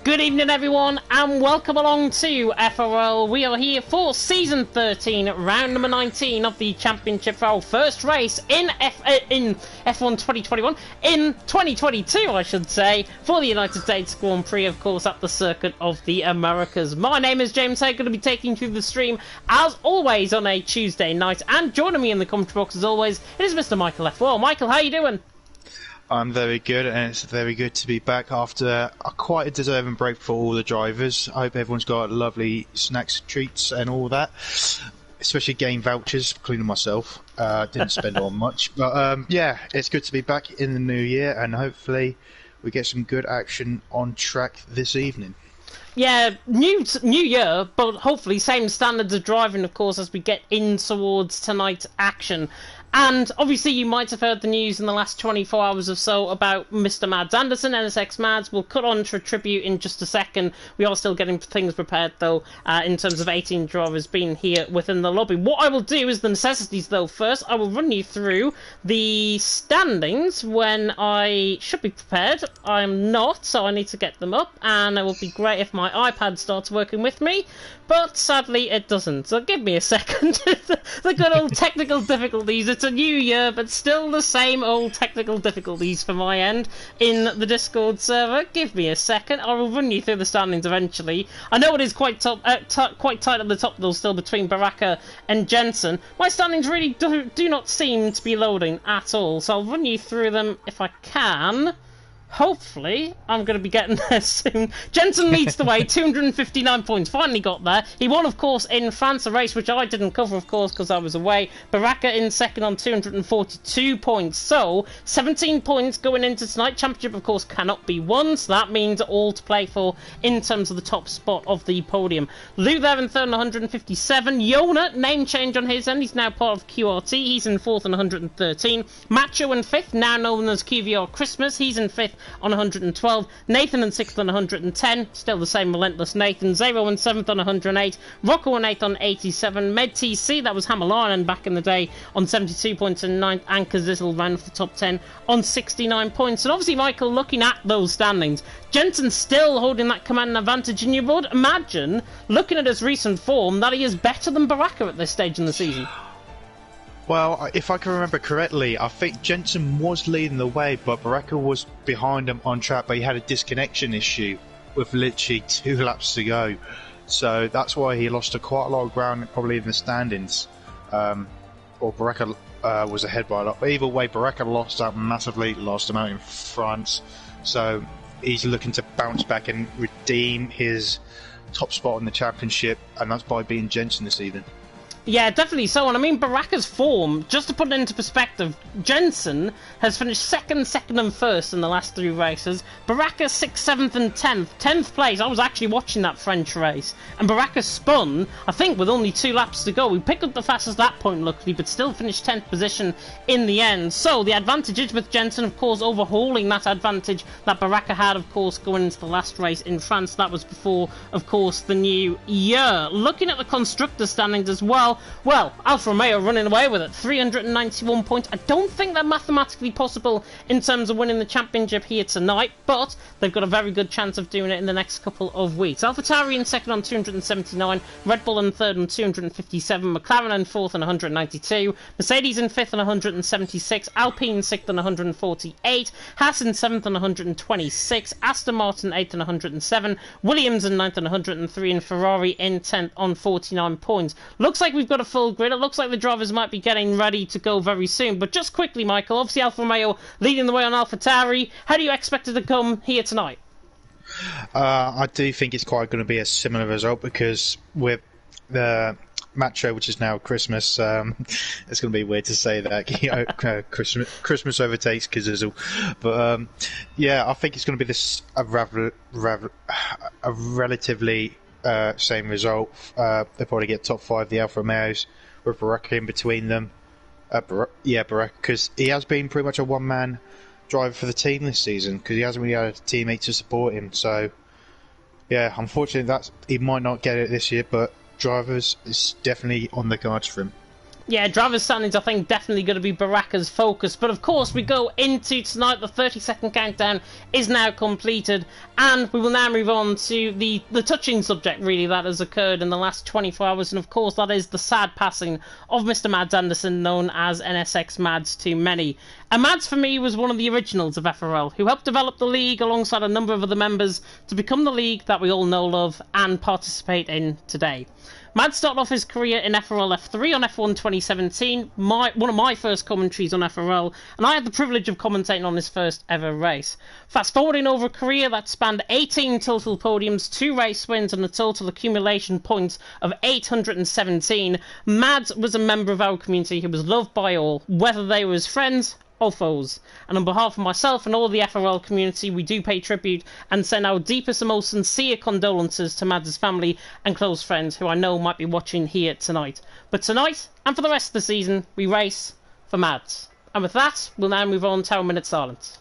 Good evening everyone and welcome along to FRL. We are here for Season 13, round number 19 of the Championship for our first race in F1 2021, in 2022 I should say, for the United States Grand Prix, of course, at the Circuit of the Americas. My name is James Hay, going to be taking you through the stream as always on a Tuesday night, and joining me in the commentary box as always, it is Mr. Michael F. Michael, how are you doing? I'm very good, and it's very good to be back after quite a deserving break for all the drivers. I hope everyone's got lovely snacks, treats, and all that, especially game vouchers, including myself. Didn't spend on much, but yeah, it's good to be back in the new year, and hopefully we get some good action on track this evening. Yeah, new year, but hopefully same standards of driving, of course, as we get in towards tonight's action. And obviously you might have heard the news in the last 24 hours or so about Mr. Mads Anderson, NSX Mads. We'll cut on to a tribute in just a second. We are still getting things prepared, though, in terms of 18 drivers being here within the lobby. What I will do is the necessities, though. First, I will run you through the standings when I should be prepared. I'm not, so I need to get them up. And it will be great if my iPad starts working with me. But sadly, it doesn't. So give me a second. The good old technical difficulties. It's a new year, but still the same old technical difficulties for my end in the Discord server. Give me a second. I will run you through the standings eventually. I know it is quite tight at the top, though, still between Baraka and Jensen. My standings really do not seem to be loading at all, so I'll run you through them if I can. Hopefully, I'm going to be getting there soon. Jensen leads the way, 259 points. Finally got there. He won, of course, in France, a race which I didn't cover, of course, because I was away. Baraka in second on 242 points. So, 17 points going into tonight. Championship, of course, cannot be won, so that means all to play for in terms of the top spot of the podium. Lou there in third on 157. Yona, name change on his end. He's now part of QRT. He's in fourth on 113. Macho in fifth, now known as QVR Christmas. He's in fifth on 112. Nathan in 6th on 110, still the same relentless Nathan. Zero in 7th on 108. Rocco in 8th on 87. Med TC, that was Hammerlion back in the day, on 72 points in 9th. And Kazizzle ran for the top 10 on 69 points. And obviously, Michael, looking at those standings, Jensen still holding that command advantage, and you would imagine, looking at his recent form, that he is better than Baraka at this stage in the season. Well, if I can remember correctly, I think Jensen was leading the way, but Baraka was behind him on track, but he had a disconnection issue with literally 2 laps to go. So that's why he lost quite a lot of ground, probably in the standings. Or Baraka was ahead by a lot. But either way, Baraka lost out massively, lost him out in France. So he's looking to bounce back and redeem his top spot in the championship, and that's by beating Jensen this evening. Yeah, definitely so. And I mean, Baraka's form, just to put it into perspective, Jensen has finished second, and first in the last 3 races. Baraka 6th, 7th, and 10th. 10th place, I was actually watching that French race. And Baraka spun, I think, with only 2 laps to go. We picked up the fastest lap point, luckily, but still finished 10th position in the end. So the advantage is with Jensen, of course, overhauling that advantage that Baraka had, of course, going into the last race in France. That was before, of course, the new year. Looking at the constructor standings as well, Alfa Romeo running away with it, 391 points. I don't think they're mathematically possible in terms of winning the championship here tonight, but they've got a very good chance of doing it in the next couple of weeks. AlphaTauri in second on 279, Red Bull in third on 257, McLaren in fourth on 192, Mercedes in fifth on 176, Alpine sixth on 148, Haas in seventh on 126, Aston Martin 8th on 107, Williams in 9th on 103, and Ferrari in 10th on 49 points. Looks like we've got a full grid. It looks like the drivers might be getting ready to go very soon. But just quickly, Michael, obviously Alfa Romeo leading the way on AlphaTauri. How do you expect it to come here tonight? I do think it's quite going to be a similar result, because with the Macho, which is now Christmas, it's going to be weird to say that, you know, Christmas overtakes Kazizzle. But yeah, I think it's going to be a relatively same result. They'll probably get top 5, the Alfa Romeos, with Baraka in between them. Baraka, because he has been pretty much a one-man driver for the team this season, because he hasn't really had a teammate to support him. So, yeah, unfortunately, he might not get it this year, but drivers is definitely on the cards for him. Yeah, driver's standings, I think, definitely going to be Baraka's focus. But of course, we go into tonight. The 30-second countdown is now completed. And we will now move on to the touching subject, really, that has occurred in the last 24 hours. And of course, that is the sad passing of Mr. Mads Anderson, known as NSX Mads to many. And Mads, for me, was one of the originals of FRL, who helped develop the league alongside a number of other members to become the league that we all know, love, and participate in today. Mads started off his career in FRL F3 on F1 2017, one of my first commentaries on FRL, and I had the privilege of commentating on his first ever race. Fast forwarding over a career that spanned 18 total podiums, 2 race wins, and a total accumulation points of 817, Mads was a member of our community who was loved by all, whether they were his friends or foes. And on behalf of myself and all the FRL community, we do pay tribute and send our deepest and most sincere condolences to Mads' family and close friends who I know might be watching here tonight. But tonight, and for the rest of the season, we race for Mads. And with that, we'll now move on to our minute silence.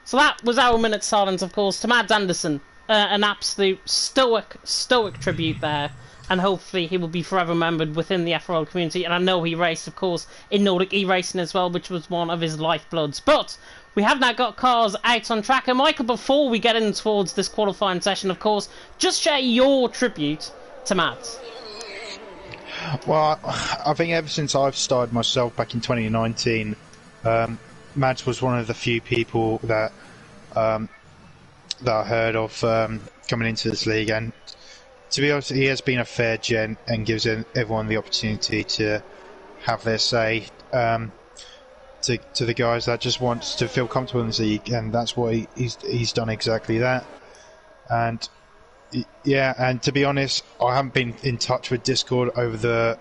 So that was our minute silence, of course, to Mads Anderson. An absolute stoic tribute there. And hopefully he will be forever remembered within the FRL community. And I know he raced, of course, in Nordic e-racing as well, which was one of his lifebloods. But we have now got cars out on track. And Michael, before we get in towards this qualifying session, of course, just share your tribute to Mads. Well, I think ever since I've started myself back in 2019, Mads was one of the few people that I heard of coming into this league, and to be honest, he has been a fair gent and gives everyone the opportunity to have their say. To the guys that just want to feel comfortable in this league, and that's what he's done exactly that. And yeah, and to be honest, I haven't been in touch with Discord over the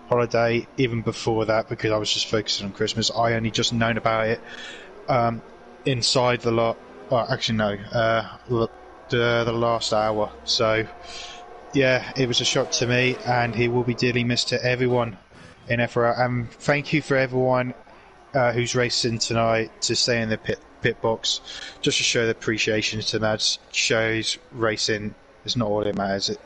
holiday, even before that, because I was just focusing on Christmas. I only just known about it inside the lot. Well, actually no, the last hour. So yeah, it was a shock to me, and he will be dearly missed to everyone in FRL. And thank you for everyone who's racing tonight to stay in the pit box, just to show the appreciation to Mads. Shows racing is not all that matters.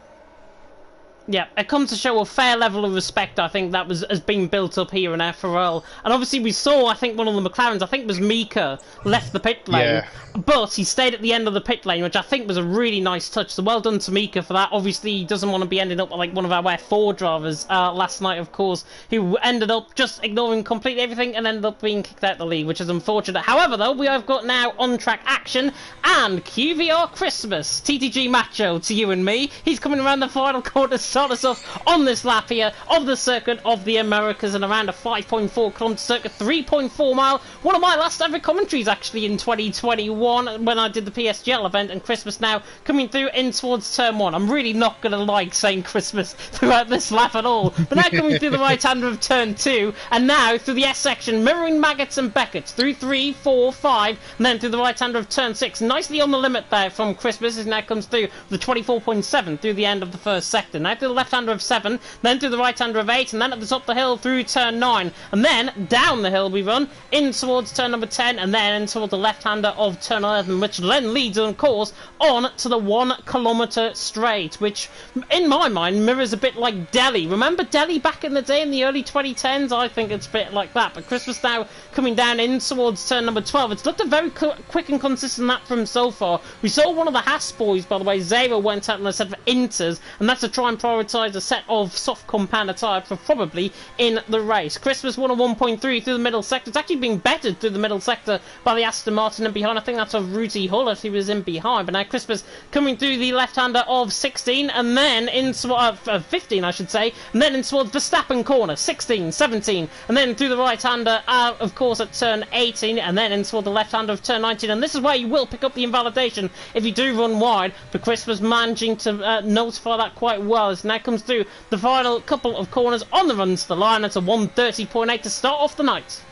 Yeah, it comes to show a fair level of respect, I think, that has been built up here in FRL. And obviously we saw, I think, one of the McLarens, I think it was Mika, left the pit lane. Yeah. But he stayed at the end of the pit lane, which I think was a really nice touch. So well done to Mika for that. Obviously, he doesn't want to be ending up like one of our F4 drivers last night, of course, who ended up just ignoring completely everything and ended up being kicked out of the league, which is unfortunate. However, though, we have got now on-track action and QVR Christmas. TTG Macho to you and me. He's coming around the final corner to start us off on this lap here of the Circuit of the Americas, and around a 5.4 kilometre circuit, 3.4 mile. One of my last ever commentaries actually in 2021 when I did the PSGL event, and Christmas now coming through in towards turn 1. I'm really not going to like saying Christmas throughout this lap at all, but now coming through the right hander of turn 2, and now through the S section, mirroring Maggots and Beckett's through 3, 4, 5, and then through the right hander of turn 6. Nicely on the limit there from Christmas, as now comes through the 24.7 through the end of the first sector. Now through the the left-hander of 7, then through the right-hander of 8, and then at the top of the hill through turn 9, and then down the hill we run, in towards turn number 10, and then in towards the left-hander of turn 11, which then leads, of course, on to the 1 kilometre straight, which, in my mind, mirrors a bit like Delhi. Remember Delhi back in the day in the early 2010s? I think it's a bit like that, but Christmas now coming down in towards turn number 12. It's looked a very quick and consistent lap from so far. We saw one of the Haas boys, by the way, Zero, went out on a set of Inters, and that's to try and prioritise a set of soft compounder tyre for probably in the race. Christmas won a 1.3 through the middle sector. It's actually being bettered through the middle sector by the Aston Martin in behind. I think that's of Ruti Hullett, he was in behind, but now Christmas coming through the left-hander of 16, and then in 15, I should say, and then in towards Verstappen corner, 16, 17, and then through the right-hander, of course, at turn 18, and then in toward the left-hander of turn 19, and this is where you will pick up the invalidation if you do run wide, but Chris was managing to notify that quite well, as now comes through the final couple of corners on the run to the line. That's a 1:30.8 to start off the night.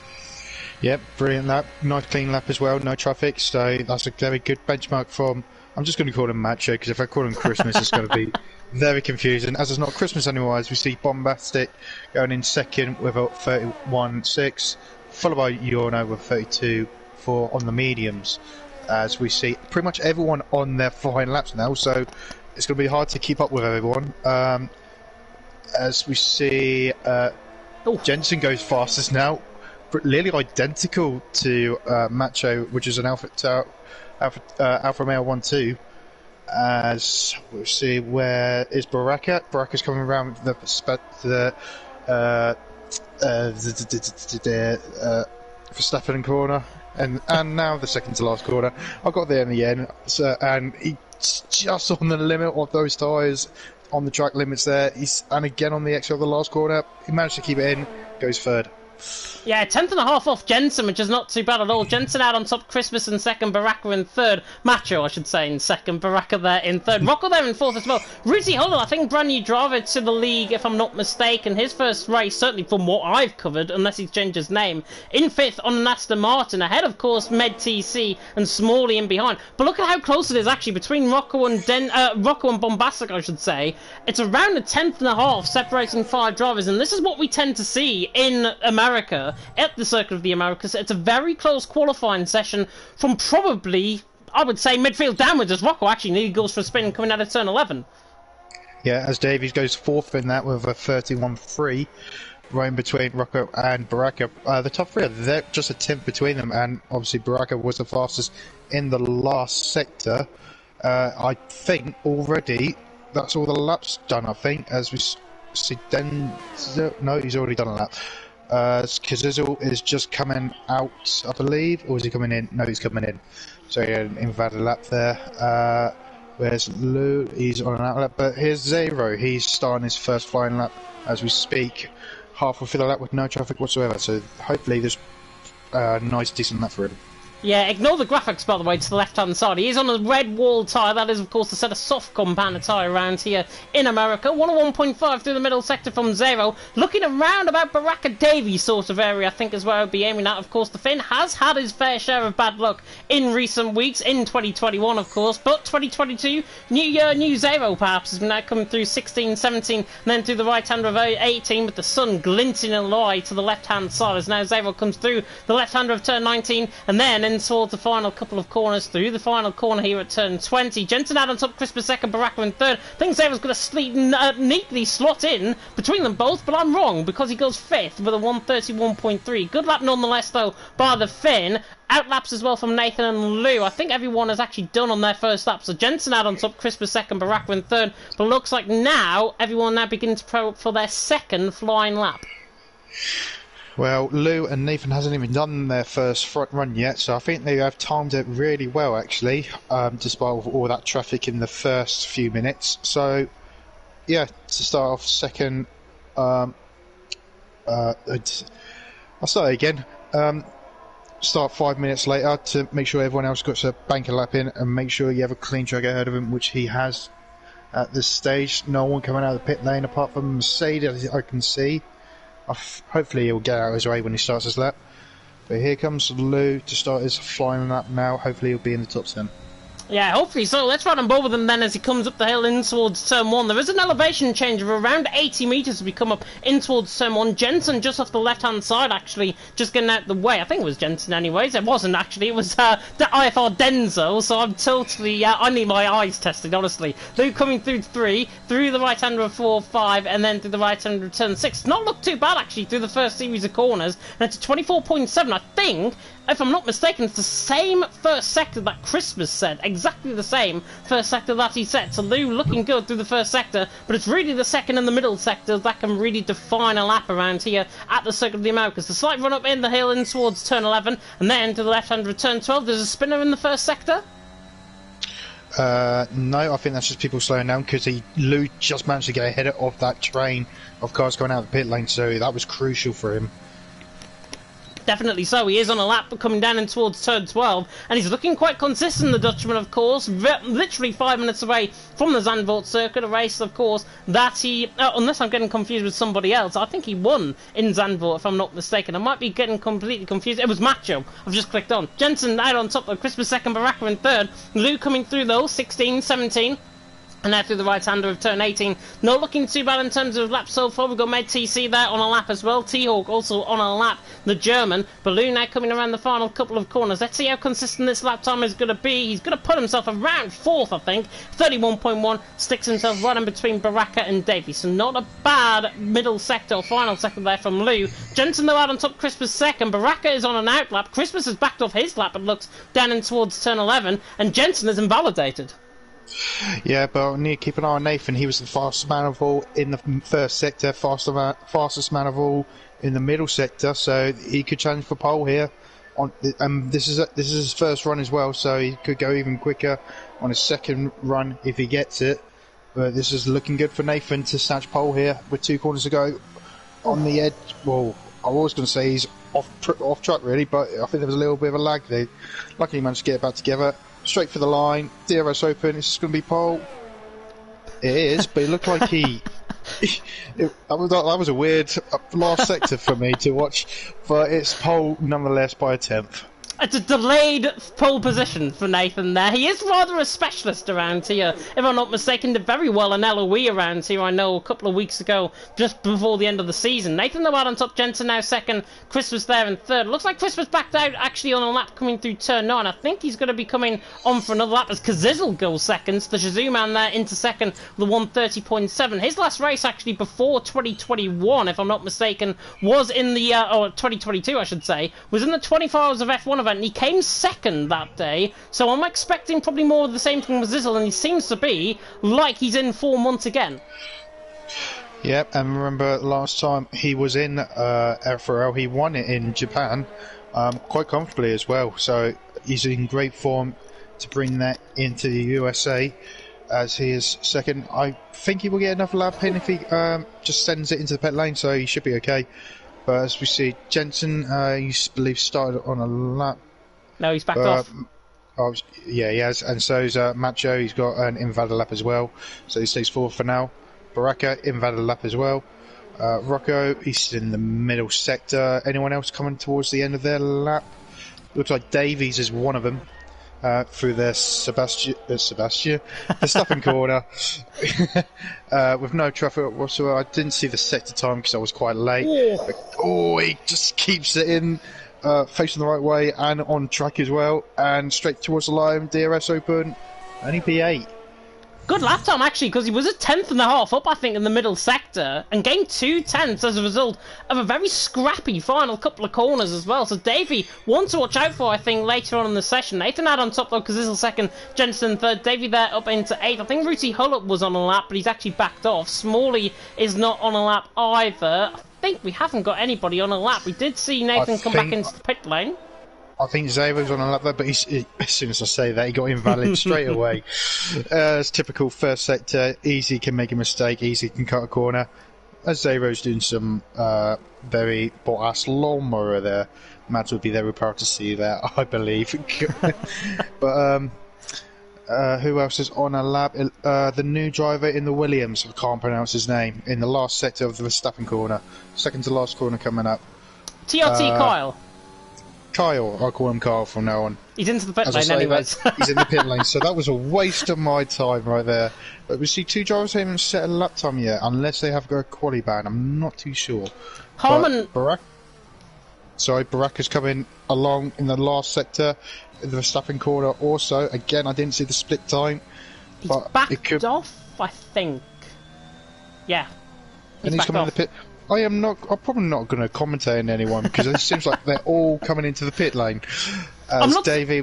Yep, brilliant lap, nice clean lap as well, no traffic, so that's a very good benchmark from, I'm just going to call him Macho, because if I call him Christmas it's going to be very confusing, as it's not Christmas anymore, as we see Bombastic going in second with a 31.6, followed by Yorno with 32.4 on the mediums, as we see pretty much everyone on their flying laps now, so it's going to be hard to keep up with everyone. As we see Jensen goes fastest now, nearly identical to Macho, which is an Alfa Romeo 1-2. As we'll see, where is Baraka? Baraka's coming around the Verstappen corner, and now the second to last corner. I got there in the end, so, and he's just on the limit of those tyres, on the track limits there. And again on the exit of the last corner, he managed to keep it in, goes third. Yeah, 10th and a half off Jensen, which is not too bad at all. Jensen out on top, Christmas in second, Baraka in third. Macho, I should say, in second. Baraka there in third. Rocco there in fourth as well. Ruti Hullett, I think, brand new driver to the league, if I'm not mistaken. His first race, certainly from what I've covered, unless he's changed his name, in fifth on an Aston Martin. Ahead, of course, Med TC and Smalley in behind. But look at how close it is, actually, between Rocco and Bombastic, I should say. It's around a 10th and a half separating 5 drivers, and this is what we tend to see in America, at the Circuit of the Americas. It's a very close qualifying session from probably, I would say, midfield downwards, as Rocco actually nearly goes for a spin coming out of turn 11. Yeah, as Davies goes fourth in that with a 31.3, right in between Rocco and Baraka. The top three are just a tenth between them, and obviously Baraka was the fastest in the last sector. I think already that's all the laps done, I think, as we see Denzel. No, he's already done a lap. Kazizel is just coming out, I believe, or is he coming in? No, he's coming in. So yeah, an invalid lap there. Where's Lou? He's on an out lap, but here's Zero. He's starting his first flying lap as we speak. Halfway through the lap with no traffic whatsoever, so hopefully there's a nice, decent lap for him. Yeah, ignore the graphics, by the way, to the left-hand side. He is on a red wall tyre. That is, of course, a set of soft compounder tyre around here in America. 101.5 through the middle sector from Zero. Looking around about Baraka Davies sort of area, I think, is where I would be aiming at. Of course, the Finn has had his fair share of bad luck in recent weeks, in 2021, of course. But 2022, new year, new Zero, perhaps, has now come through 16, 17, and then through the right-hander of 18, with the sun glinting in the eye to the left-hand side, as now Zero comes through the left-hander of turn 19, and then in towards the final couple of corners, through the final corner here at turn 20. Jensen out on top, Crispin second, Baraka in third. I think Zero's going to neatly slot in between them both, but I'm wrong, because he goes fifth with a 131.3. Good lap nonetheless, though, by the Finn. Outlaps as well from Nathan and Lou. I think everyone has actually done on their first lap. So Jensen out on top, Crispin second, Baraka in third. But looks like now everyone now begins to prep for their second flying lap. Well, Lou and Nathan hasn't even done their first front run yet, so I think they have timed it really well, actually, despite all that traffic in the first few minutes. So, yeah, to start off second, I'll start again. Start 5 minutes later to make sure everyone else got to bank a lap in and make sure you have a clean track ahead of him, which he has at this stage. No one coming out of the pit lane apart from Mercedes, I can see. Hopefully he'll get out his way when he starts his lap. But here comes Lou to start his flying lap now. Hopefully he'll be in the top 10. Yeah, hopefully so. Let's run on board with him then as he comes up the hill in towards turn 1. There is an elevation change of around 80 metres as we come up in towards turn 1. Jensen just off the left-hand side, actually, just getting out the way. I think it was Jensen anyways. It wasn't, actually. It was the IFR Denzo, so I'm totally... I need my eyes tested, honestly. Luke coming through 3, through the right-hander of 4, 5, and then through the right-hander of turn 6. Not looked too bad, actually, through the first series of corners. And it's 24.7, I think... If I'm not mistaken, it's the same first sector that Christmas said. Exactly the same first sector that he said. So Lou looking good through the first sector, but it's really the second and the middle sector that can really define a lap around here at the Circuit of the Americas. The slight run up in the hill in towards turn 11, and then to the left-hand of turn 12. There's a spinner in the first sector. No, I think that's just people slowing down because Lou just managed to get ahead of that train of cars going out of the pit lane, so that was crucial for him. Definitely so. He is on a lap coming down in towards turn 12, and he's looking quite consistent, the Dutchman, of course. Literally 5 minutes away from the Zandvoort circuit, a race, of course, that he... unless I'm getting confused with somebody else, I think he won in Zandvoort, if I'm not mistaken. I might be getting completely confused. It was Macho. I've just clicked on. Jensen out on top of Christmas second, Baraka in third. Lou coming through, though, 16, 17. And now through the right-hander of turn 18. Not looking too bad in terms of laps so far. We've got Med TC there on a lap as well. T-Hawk also on a lap, the German. Balloon now coming around the final couple of corners. Let's see how consistent this lap time is going to be. He's going to put himself around 4th, I think. 31.1. Sticks himself right in between Baraka and Davey. So not a bad middle sector or final sector there from Lou. Jensen, though, out on top. Christmas second. Baraka is on an out lap. Christmas has backed off his lap, it looks, down in towards turn 11. And Jensen is invalidated. Yeah, but we need to keep an eye on Nathan. He was the fastest man of all in the first sector, fastest man of all in the middle sector, so he could challenge for pole here. This is his first run as well, so he could go even quicker on his second run if he gets it. But this is looking good for Nathan to snatch pole here with 2 corners to go on the edge. Well, I was going to say he's off track really, but I think there was a little bit of a lag there. Luckily he managed to get it back together. Straight for the line, DRS open, it's just going to be pole. It is, but it looked like that was a weird last sector for me to watch, but it's pole nonetheless by a 10th. It's a delayed pole position for Nathan there. He is rather a specialist around here. If I'm not mistaken, did very well in LOE around here, I know, a couple of weeks ago, just before the end of the season. Nathan, though, out on top. Jensen now second. Christmas there in third. Looks like Christmas backed out, actually, on a lap coming through turn 9. I think he's going to be coming on for another lap as Kazizel goes second. The Shazoo man there into second, the 130.7. His last race, actually, before 2021, if I'm not mistaken, was in the... or 2022, I should say, was in the 24 Hours of F1 event. And he came second that day, so I'm expecting probably more of the same thing with Zizzle, and he seems to be like he's in form once again. Yep, and remember last time he was in FRL, he won it in Japan quite comfortably as well, so he's in great form to bring that into the USA as he is second. I think he will get enough lap in if he just sends it into the pit lane, so he should be okay. But as we see, Jensen, you believe started on a lap. No, he's backed off. Yeah, he has. And so is Macho. He's got an invalid lap as well. So he stays 4th for now. Baraka, invalid lap as well. Rocco, he's in the middle sector. Anyone else coming towards the end of their lap? Looks like Davies is one of them. Through the the stopping corner with no traffic whatsoever. I didn't see the sector time because I was quite late. He just keeps it in, facing the right way and on track as well, and straight towards the line. DRS open, only P8. Good lap time, actually, because he was a 10th and a half up, I think, in the middle sector, and gained 2 tenths as a result of a very scrappy final couple of corners as well. So Davey, one to watch out for, I think, later on in the session. Nathan out on top, though, because this is second, Jensen third, Davey there up into 8th. I think Ruti Hullup was on a lap, but he's actually backed off. Smalley is not on a lap either. I think we haven't got anybody on a lap. We did see Nathan come back into the pit lane. I think Zavo's on a lap there, but as soon as I say that, he got invalid straight away. It's typical first sector. Easy can make a mistake, easy can cut a corner. As Zavo's doing some very Bottas lawnmower there. Mads would be very proud to see that, I believe. But who else is on a lap? The new driver in the Williams, I can't pronounce his name, in the last sector of the Verstappen corner. Second to last corner coming up. TRT Kyle. Kyle. I'll call him Kyle from now on. He's into the pit As I lane say, anyways. he's in the pit lane, so that was a waste of my time right there. But we see two drivers haven't even set a lap time yet, unless they have got a quali ban. I'm not too sure. Harmon... Baraka's coming along in the last sector, in the Verstappen corner also. Again, I didn't see the split time. He's backed off, I think. Yeah. He's coming in the pit. I'm probably not going to commentate on anyone because it seems like they're all coming into the pit lane. Davey,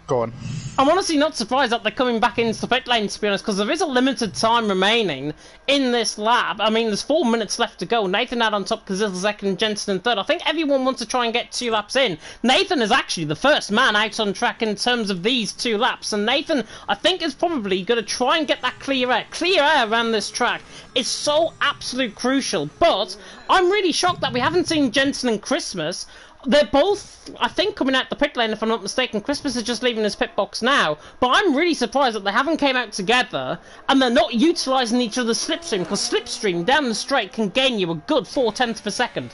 go on. I'm honestly not surprised that they're coming back into the pit lane, to be honest, because there is a limited time remaining in this lap. I mean, there's 4 minutes left to go. Nathan out on top, Kazil second, Jensen in third. I think everyone wants to try and get 2 laps in. Nathan is actually the first man out on track in terms of these 2 laps, and Nathan, I think, is probably going to try and get that clear air. Clear air around this track is so absolute crucial, but I'm really shocked that we haven't seen Jensen and Christmas. They're both, I think, coming out the pit lane, if I'm not mistaken. Christmas is just leaving his pit box now. But I'm really surprised that they haven't came out together and they're not utilising each other's slipstream, because slipstream down the straight can gain you a good 0.4 per second.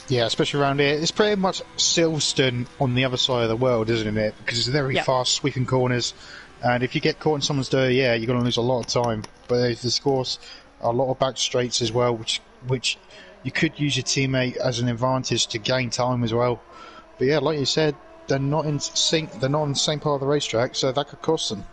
Yeah, especially around here. It's pretty much Silverstone on the other side of the world, isn't it? Because it's very fast, sweeping corners. And if you get caught in someone's dirt, yeah, you're going to lose a lot of time. But there's, of course, a lot of back straights as well, which you could use your teammate as an advantage to gain time as well. But yeah, like you said, they're not in sync. They're not on the same part of the racetrack, so that could cost them.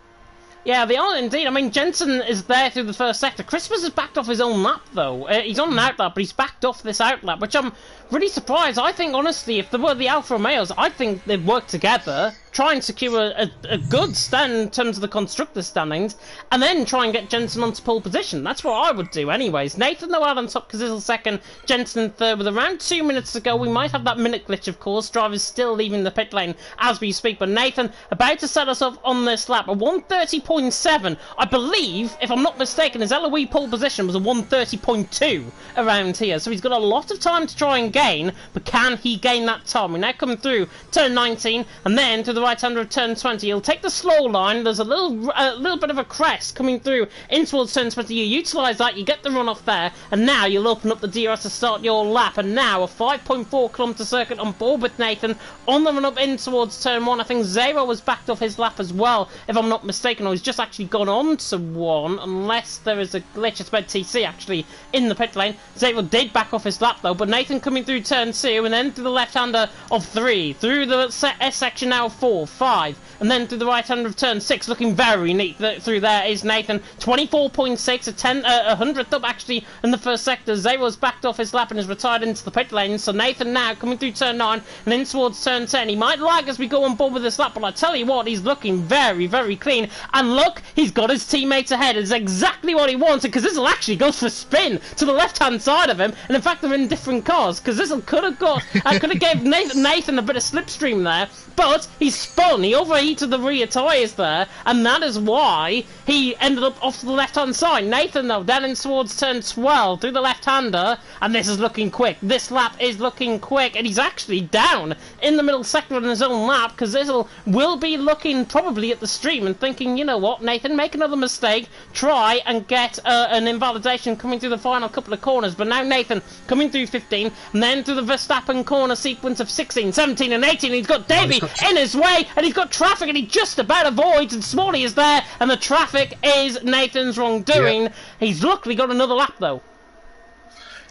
Yeah, they are indeed. I mean, Jensen is there through the first sector. Christmas has backed off his own lap, though. He's on an outlap, but he's backed off this outlap, which I'm really surprised. I think, honestly, if there were the Alfa Romeos, I think they'd work together, try and secure a good stand in terms of the constructors' standings, and then try and get Jensen onto pole position. That's what I would do, anyways. Nathan, though, out on top, Kazil second, Jensen in third. With around 2 minutes to go, we might have that minute glitch, of course. Drivers still leaving the pit lane as we speak, but Nathan about to set us off on this lap. A 130.7. I believe, if I'm not mistaken, his LOE pole position was a 130.2 around here, so he's got a lot of time to try and gain, but can he gain that time? We now come through turn 19, and then to the right-hander of turn 20. He'll take the slow line. There's a little bit of a crest coming through in towards turn 20. You utilise that, you get the run off there, and now you'll open up the DRS to start your lap, and now a 5.4 kilometre circuit on board with Nathan on the run up in towards turn 1. I think Zero was backed off his lap as well, if I'm not mistaken, or he's just actually gone on to 1, unless there is a glitch. It's about TC actually in the pit lane. Zero did back off his lap though, but Nathan coming through turn 2, and then through the left-hander of 3, through the S section now of 4, 5, and then through the right-hander of turn 6, looking very neat through there is Nathan. 24.6, a hundredth up actually in the first sector. Zero's backed off his lap and is retired into the pit lane, so Nathan now coming through turn 9 and in towards turn 10. He might lag as we go on board with this lap, but I tell you what, he's looking very, very clean. And look, he's got his teammates ahead. It's exactly what he wanted, because this will actually go for a spin to the left-hand side of him, and in fact they're in different cars, because this could have gave Nathan a bit of slipstream there, but he spun, he overheated the rear tyres there, and that is why he ended up off the left-hand side. Nathan, though, down in towards turn 12, through the left-hander, and this is looking quick. This lap is looking quick, and he's actually down in the middle sector on his own lap, because Izzle will be looking probably at the stream and thinking, you know what, Nathan, make another mistake, try and get an invalidation coming through the final couple of corners. But now Nathan coming through 15, and then through the Verstappen corner sequence of 16, 17 and 18, he's got Davey in his way, and he's got traffic, and he just about avoids, and Smalley is there, and the traffic is Nathan's wrongdoing. Yep. He's luckily got another lap though.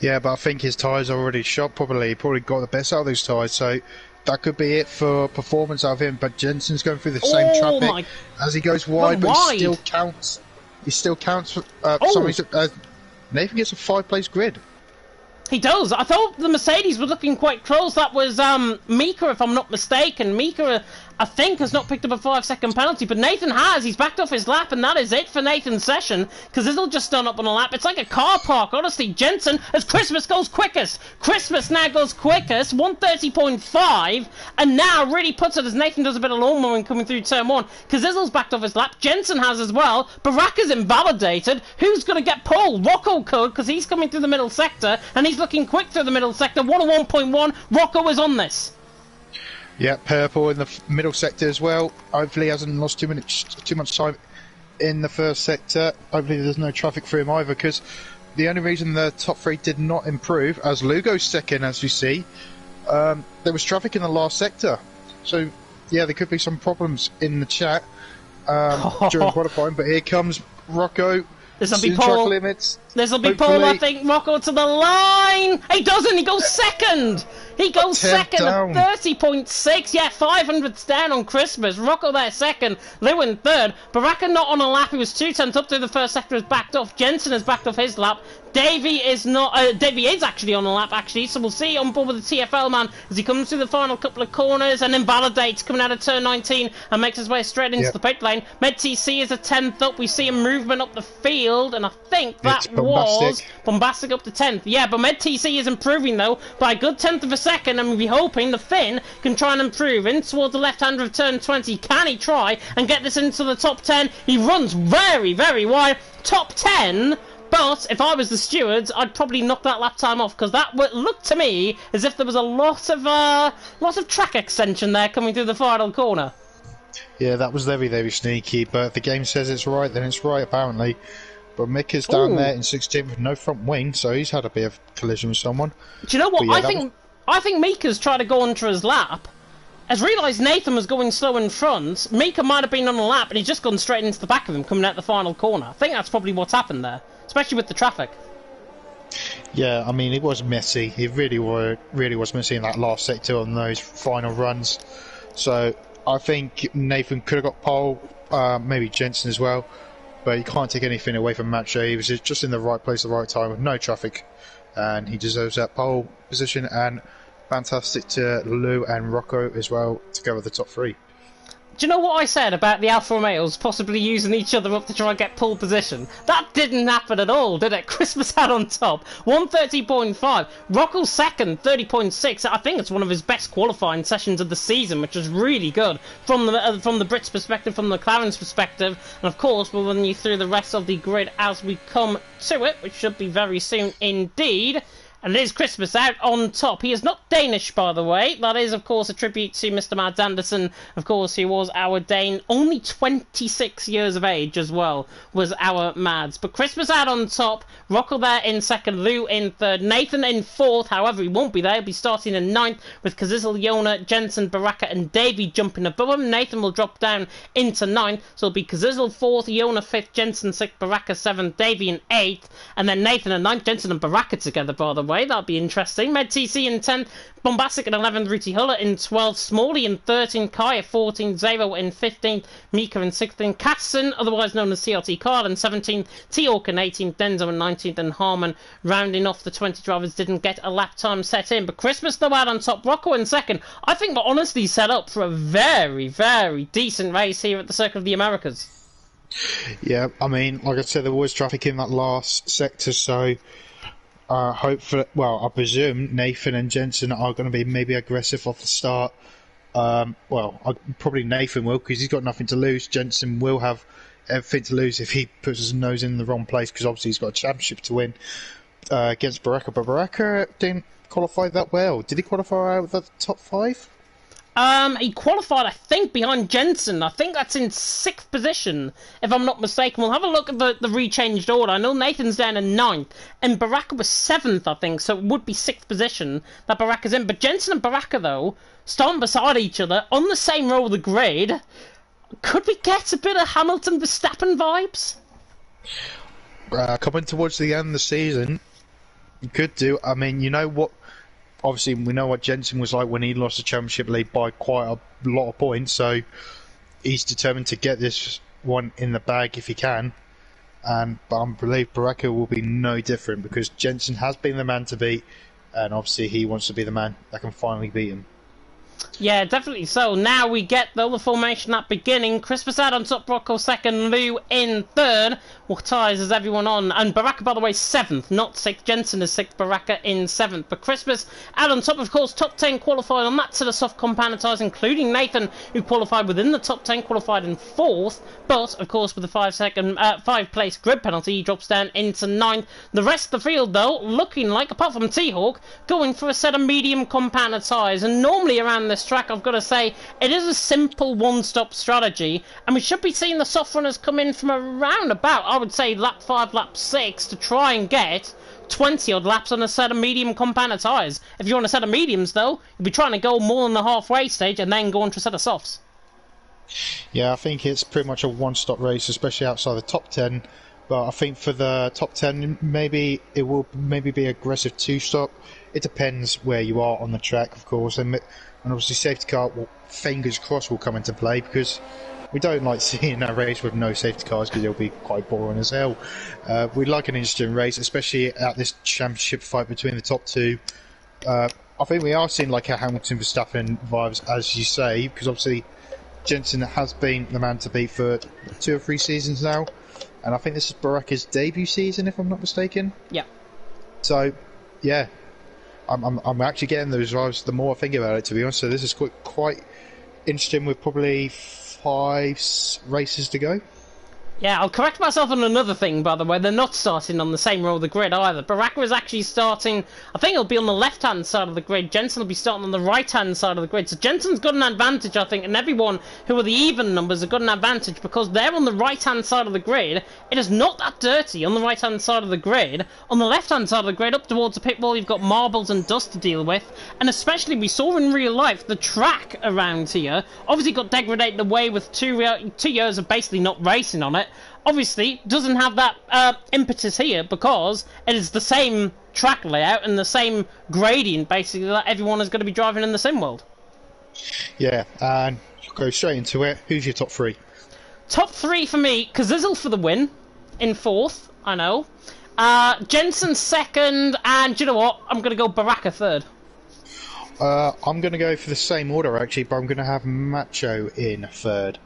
Yeah, but I think his tyres are already shot probably. He probably got the best out of those tyres, so that could be it for performance out of him. But Jensen's going through the same traffic as he goes wide, but he still counts. He still counts. Nathan gets a 5-place grid. He does. I thought the Mercedes was looking quite close. That was Mika, if I'm not mistaken. Mika, I think, has not picked up a 5-second penalty, but Nathan has. He's backed off his lap, and that is it for Nathan's session, because this'll just done up on a lap. It's like a car park, honestly. Jensen, as Christmas goes quickest. Christmas now goes quickest, 130.5, and now really puts it as Nathan does a bit of lawn mowing coming through turn 1, because Izzle's backed off his lap. Jensen has as well. Baraka's invalidated. Who's going to get pole? Rocco could, because he's coming through the middle sector, and he's looking quick through the middle sector. 101.1. Rocco is on this. Yeah, purple in the middle sector as well. Hopefully he hasn't lost too much time in the first sector. Hopefully there's no traffic for him either, because the only reason the top 3 did not improve, as Lugo's second, as you see, there was traffic in the last sector. So, yeah, there could be some problems in the chat during qualifying, but here comes Rocco. This'll be Paul. This'll be Paul, I think. Rocco to the line. He doesn't. He goes second. He goes second at 30.6. Yeah, 500ths down on Christmas. Rocco there second. Lou in third. Baraka not on a lap. He was 2/10 up through the first sector. Has backed off. Jensen has backed off his lap. Davey is not. Davey is actually on a lap, actually. So we'll see on board with the TFL man as he comes through the final couple of corners and invalidates coming out of turn 19 and makes his way straight into the pit lane. MedTC is a 10th up. We see him movement up the field, and I think that was Bombastic up to 10th. Yeah, but MedTC is improving though by a good 10th of a second, and we'll be hoping the Finn can try and improve in towards the left-hander of turn 20. Can he try and get this into the top 10? He runs very, very wide. Top 10. But if I was the stewards, I'd probably knock that lap time off, because that looked to me as if there was a lot of track extension there coming through the final corner. Yeah, that was very, very sneaky. But if the game says it's right, then it's right apparently. But Mick is down there in 16th with no front wing, so he's had a bit of collision with someone. Do you know what? Yeah, I think Mika's tried to go onto his lap. Has realised Nathan was going slow in front. Mika might have been on a lap, and he's just gone straight into the back of him coming out the final corner. I think that's probably what's happened there. Especially with the traffic. Yeah, I mean, it was messy. It really was messy in that last sector on those final runs. So I think Nathan could have got pole, maybe Jensen as well. But you can't take anything away from Macho. He was just in the right place at the right time with no traffic. And he deserves that pole position. And fantastic to Lou and Rocco as well to go with the top three. Do you know what I said about the Alfa Romeos possibly using each other up to try and get pole position? That didn't happen at all, did it? Christmas out on top, 130.5. Rocco's second, 30.6. I think it's one of his best qualifying sessions of the season, which is really good from the Brits' perspective, from the McLaren's perspective, and of course we'll run you through the rest of the grid as we come to it, which should be very soon indeed. And it is Christmas out on top. He is not Danish, by the way. That is, of course, a tribute to Mr. Mads Andersen. Of course, he was our Dane. Only 26 years of age as well was our Mads. But Christmas out on top. Rocco there in second. Lou in third. Nathan in fourth. However, he won't be there. He'll be starting in ninth with Kazizel, Yona, Jensen, Baraka and Davey jumping above him. Nathan will drop down into ninth. So it'll be Kazizel fourth, Yona fifth, Jensen sixth, Baraka seventh, Davey in eighth. And then Nathan in ninth. Jensen and Baraka together, by the way. That'll be interesting. MedTC in 10th, Bombastic in 11th, Ruti Huller in 12th, Smalley in 13th, Kai at 14th, Zavo in 15th, Mika in 16th, Katzen, otherwise known as CLT Carl in 17th, T-Ork in 18th, Denzo in 19th, and Harmon rounding off the 20 drivers didn't get a lap time set in. But Christmas though out on top, Rocco in second. I think we're honestly set up for a very, very decent race here at the Circuit of the Americas. Yeah, I mean, like I said, there was traffic in that last sector, so hopefully, well, I presume Nathan and Jensen are going to be maybe aggressive off the start. Probably Nathan will, because he's got nothing to lose. Jensen will have everything to lose if he puts his nose in the wrong place, because obviously he's got a championship to win against Baraka. But Baraka didn't qualify that well. Did he qualify out of the top 5? He qualified, I think, behind Jensen. I think that's in 6th position, if I'm not mistaken. We'll have a look at the rechanged order. I know Nathan's down in 9th, and Baraka was 7th, I think, so it would be 6th position that Baraka's in. But Jensen and Baraka, though, starting beside each other, on the same row of the grid, could we get a bit of Hamilton-Verstappen vibes? Coming towards the end of the season, you could do. I mean, you know what? Obviously, we know what Jensen was like when he lost the championship lead by quite a lot of points, so he's determined to get this one in the bag if he can. But I believe Baraka will be no different, because Jensen has been the man to beat, and obviously he wants to be the man that can finally beat him. Yeah, definitely so. Now we get the other formation at beginning. Christmas out on top, Rocco second, Lou in third. What ties is everyone on? And Baraka, by the way, 7th, not 6th. Jensen is 6th, Baraka in 7th. But Christmas out on top, of course, top 10 qualified on that set of soft compound ties, including Nathan, who qualified within the top 10, qualified in 4th. But, of course, with the 5-place grid penalty, he drops down into 9th. The rest of the field, though, looking like, apart from T-Hawk, going for a set of medium compound ties. And normally around this track, I've got to say, it is a simple one-stop strategy, and we should be seeing the soft runners come in from around about, I would say, lap 5, lap 6, to try and get 20-odd laps on a set of medium compounder tyres. If you're on a set of mediums, though, you'll be trying to go more than the halfway stage and then go into a set of softs. Yeah, I think it's pretty much a one-stop race, especially outside the top 10. But I think for the top 10, maybe it will be aggressive two-stop. It depends where you are on the track, of course, and obviously safety car, well, fingers crossed, will come into play, because we don't like seeing a race with no safety cars because it'll be quite boring as hell. We'd like an interesting race, especially at this championship fight between the top two. I think we are seeing like a Hamilton Verstappen vibes, as you say, because obviously Jensen has been the man to beat for 2 or 3 seasons now, and I think this is Baraka's debut season, if I'm not mistaken. Yeah. So, yeah, I'm actually getting those vibes the more I think about it, to be honest. So this is quite interesting, with probably 5 races to go. Yeah, I'll correct myself on another thing, by the way. They're not starting on the same row of the grid either. Baraka is actually starting, I think it'll be on the left-hand side of the grid. Jensen will be starting on the right-hand side of the grid. So Jensen's got an advantage, I think, and everyone who are the even numbers have got an advantage because they're on the right-hand side of the grid. It is not that dirty on the right-hand side of the grid. On the left-hand side of the grid, up towards the pit wall, you've got marbles and dust to deal with. And especially, we saw in real life, the track around here obviously got degraded away with 2 years of basically not racing on it. Obviously, doesn't have that impetus here because it is the same track layout and the same gradient, basically, that everyone is going to be driving in the sim world. Yeah, and go straight into it. Who's your top 3? Top 3 for me, Kazizel for the win, in 4th, I know. Jensen 2nd, and do you know what? I'm going to go Baraka 3rd. I'm going to go for the same order, actually, but I'm going to have Macho in 3rd.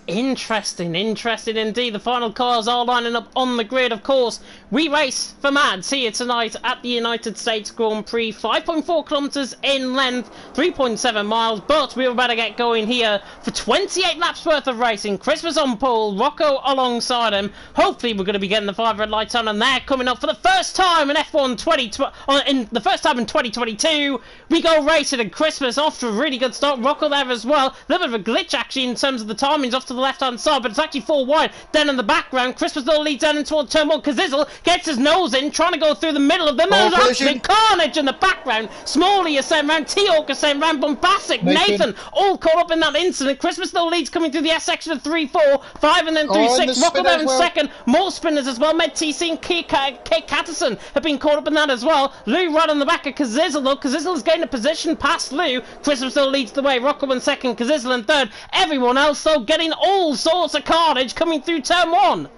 Interesting indeed. The final cars are lining up on the grid, of course. We race for Mads here tonight at the United States Grand Prix. 5.4 kilometres in length, 3.7 miles, but we're about to get going here for 28 laps worth of racing. Chris was on pole, Rocco alongside him. Hopefully we're going to be getting the 5 red lights on, and they're coming up for the first time in F1 the first time in 2022. We go racing, and Christmas off to a really good start. Rocco there as well. A little bit of a glitch actually in terms of the timings off to the left-hand side, but it's actually 4 wide. Then in the background, Christmas still leads down into towards turn 1. Kazizel gets his nose in, trying to go through the middle of them. There's absolute carnage in the background. Smalley is sent round, T-Hawk is sent round, Bombastic, Nathan, all caught up in that incident. Christmas still leads coming through the S section of 3, 4, 5, and then 3, 6. Rocco there in second. More spinners as well. Med TC and Kate Catterson have been caught up in that as well. Lou right on the back of Kazizel, though. Kazizel is getting a position past Lou. Christmas still leads the way. Rocco in second, Kazizel in third. Everyone else, though, getting all sorts of carnage coming through turn 1.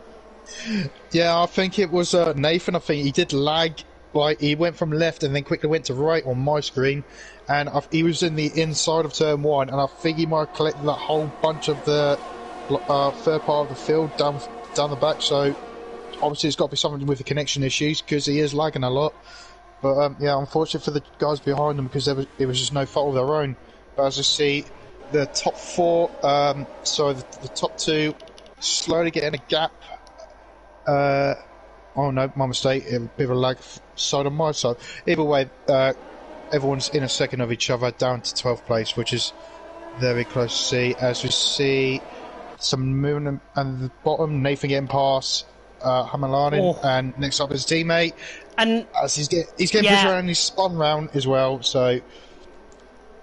Yeah, I think it was Nathan. I think he did lag. Like, he went from left and then quickly went to right on my screen, and he was in the inside of turn 1, and I think he might have collected that whole bunch of the third part of the field down the back. So obviously it's got to be something with the connection issues because he is lagging a lot. But yeah, unfortunately for the guys behind him, because it was just no fault of their own. But as you see, the top 4, the top 2, slowly getting a gap. Oh no, my mistake. A bit of a lag side on my side. Either way, everyone's in a second of each other, down to 12th place, which is very close to see. As we see some movement at the bottom, Nathan getting past Hamalainen, and next up his teammate. And as he's getting pushed around, he's spun round as well. So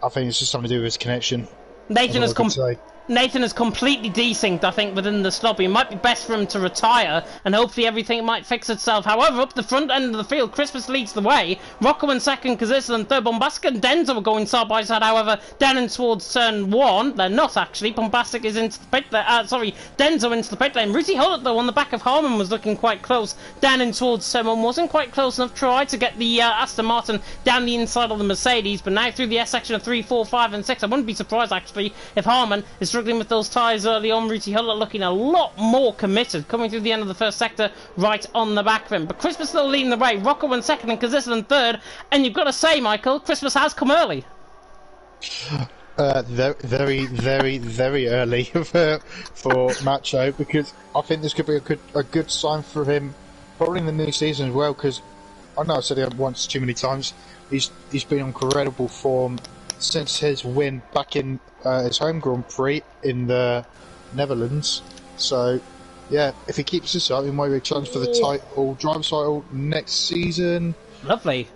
I think it's just something to do with his connection. Nathan is completely desynced, I think, within the slop. It might be best for him to retire, and hopefully everything might fix itself. However, up the front end of the field, Christmas leads the way. Rocco in second, Kazizel in third. Bombastic and Denzo are going side by side, however, down in towards turn 1. They're not, actually. Bombastic is into the pit lane. Denzo into the pit lane. Rudy Hullett, though, on the back of Harman was looking quite close. Down in towards turn 1. Wasn't quite close enough. Tried to get the Aston Martin down the inside of the Mercedes, but now through the S section of 3, 4, 5, and 6. I wouldn't be surprised, actually, if Harman is struggling with those tyres early on. Ruti Hullett looking a lot more committed, coming through the end of the first sector, right on the back of him. But Christmas still leading the way. Rocco in second and Kazizel in third. And you've got to say, Michael, Christmas has come early. Very, very, very early for Macho, because I think this could be a good sign for him, probably in the new season as well. Because I know I said it once too many times. He's been on incredible form since his win back in his home Grand Prix in the Netherlands. So, yeah, if he keeps this up, he might be a chance for the title, driver's title next season. Lovely.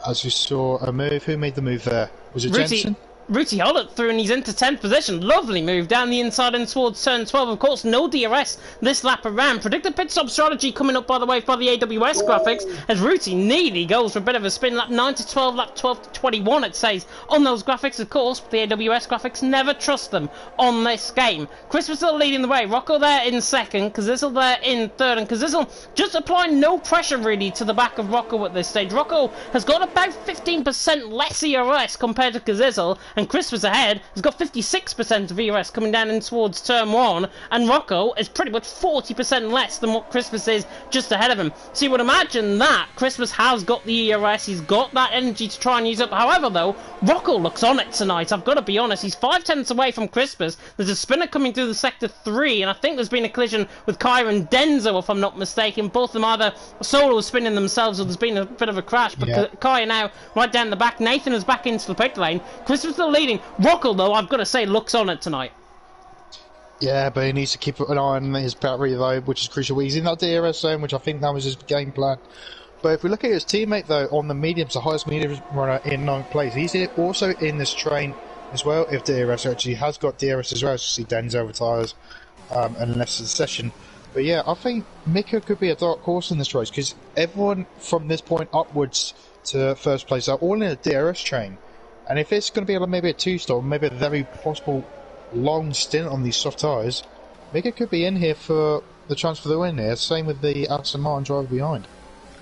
As we saw a move, who made the move there? Was it Jensen? Rooty Hollett through and he's into 10th position. Lovely move down the inside and towards turn 12. Of course, no DRS this lap around. Predicted pit stop strategy coming up, by the way, for the AWS graphics as Rooty nearly goes for a bit of a spin. Lap 9 to 12, lap 12 to 21 it says on those graphics. Of course, the AWS graphics, never trust them on this game. Chris was still leading the way. Rocco there in second. Kazizel there in third. And Kazizel just applying no pressure really to the back of Rocco at this stage. Rocco has got about 15% less ERS compared to Kazizel. And Chris was ahead, has got 56% of ERS coming down in towards turn 1, and Rocco is pretty much 40% less than what Christmas is just ahead of him. So you would imagine that Christmas has got the ERS, he's got that energy to try and use up. However though, Rocco looks on it tonight, I've got to be honest. He's 5/10 away from Christmas. There's a spinner coming through the sector 3, and I think there's been a collision with Kyra and Denzo, if I'm not mistaken. Both of them either solo spinning themselves or there's been a bit of a crash, but yeah. Kyra now right down the back. Nathan is back into the pit lane. Christmas still leading. Rocco, though, I've got to say, looks on it tonight. Yeah, but he needs to keep an eye on his battery, though, which is crucial. He's in that DRS zone, which I think that was his game plan. But if we look at his teammate, though, on the mediums, the highest medium runner in 9th place, he's also in this train as well, if DRS actually has got DRS as well. As you see, Denzel retires unless it's a session. But yeah, I think Mika could be a dark horse in this race, because everyone from this point upwards to first place are all in a DRS train. And if it's going to be maybe a 2-stop, maybe a very possible long stint on these soft tyres, Mika could be in here for the chance for the win here. Same with the Aston Martin driver behind.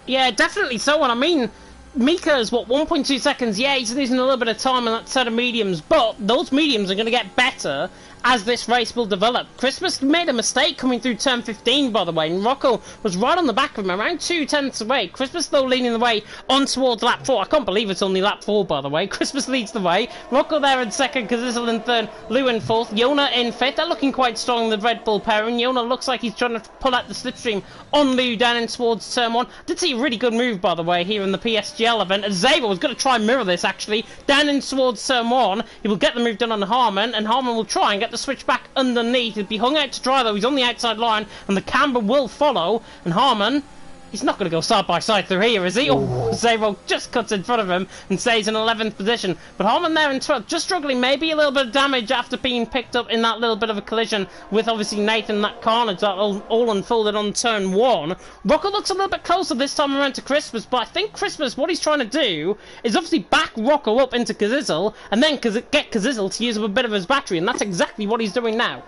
Yeah, definitely so. And I mean, Mika is, what, 1.2 seconds? Yeah, he's losing a little bit of time on that set of mediums, but those mediums are going to get better as this race will develop. Christmas made a mistake coming through turn 15, by the way, and Rocco was right on the back of him, around 2/10 away. Christmas, though, leading the way on towards lap 4. I can't believe it's only lap 4, by the way. Christmas leads the way. Rocco there in second, Kazizel in third, Lou in fourth, Yona in fifth. They're looking quite strong, the Red Bull pairing. Yona looks like he's trying to pull out the slipstream on Lou down in towards turn 1. Did see a really good move, by the way, here in the PSGL event. Zabo was going to try and mirror this, actually, down in towards turn 1. He will get the move done on Harman, and Harman will try and get the switch back underneath. He'll be hung out to dry, though. He's on the outside line, and the camber will follow. And Harman, he's not going to go side by side through here, is he? Oh, Zabo just cuts in front of him and stays in 11th position. But Harman there in 12th, just struggling. Maybe a little bit of damage after being picked up in that little bit of a collision with obviously Nathan. That carnage that all unfolded on turn 1. Rocco looks a little bit closer this time around to Christmas, but I think Christmas, what he's trying to do is obviously back Rocco up into Kazizel and then get Kazizel to use up a bit of his battery, and that's exactly what he's doing now.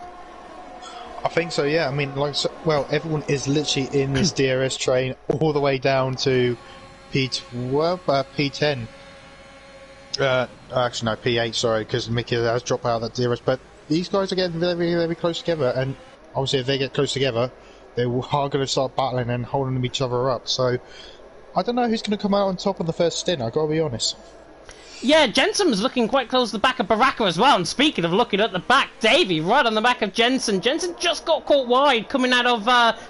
I think so, yeah. I mean, well, everyone is literally in this DRS train all the way down to P10. Actually, no, P8, sorry, because Mickey has dropped out of that DRS. But these guys are getting very, very close together, and obviously if they get close together, they are going to start battling and holding each other up. So, I don't know who's going to come out on top of the first stint, I've got to be honest. Yeah, Jensen was looking quite close to the back of Baraka as well. And speaking of looking at the back, Davey right on the back of Jensen. Jensen just got caught wide coming out of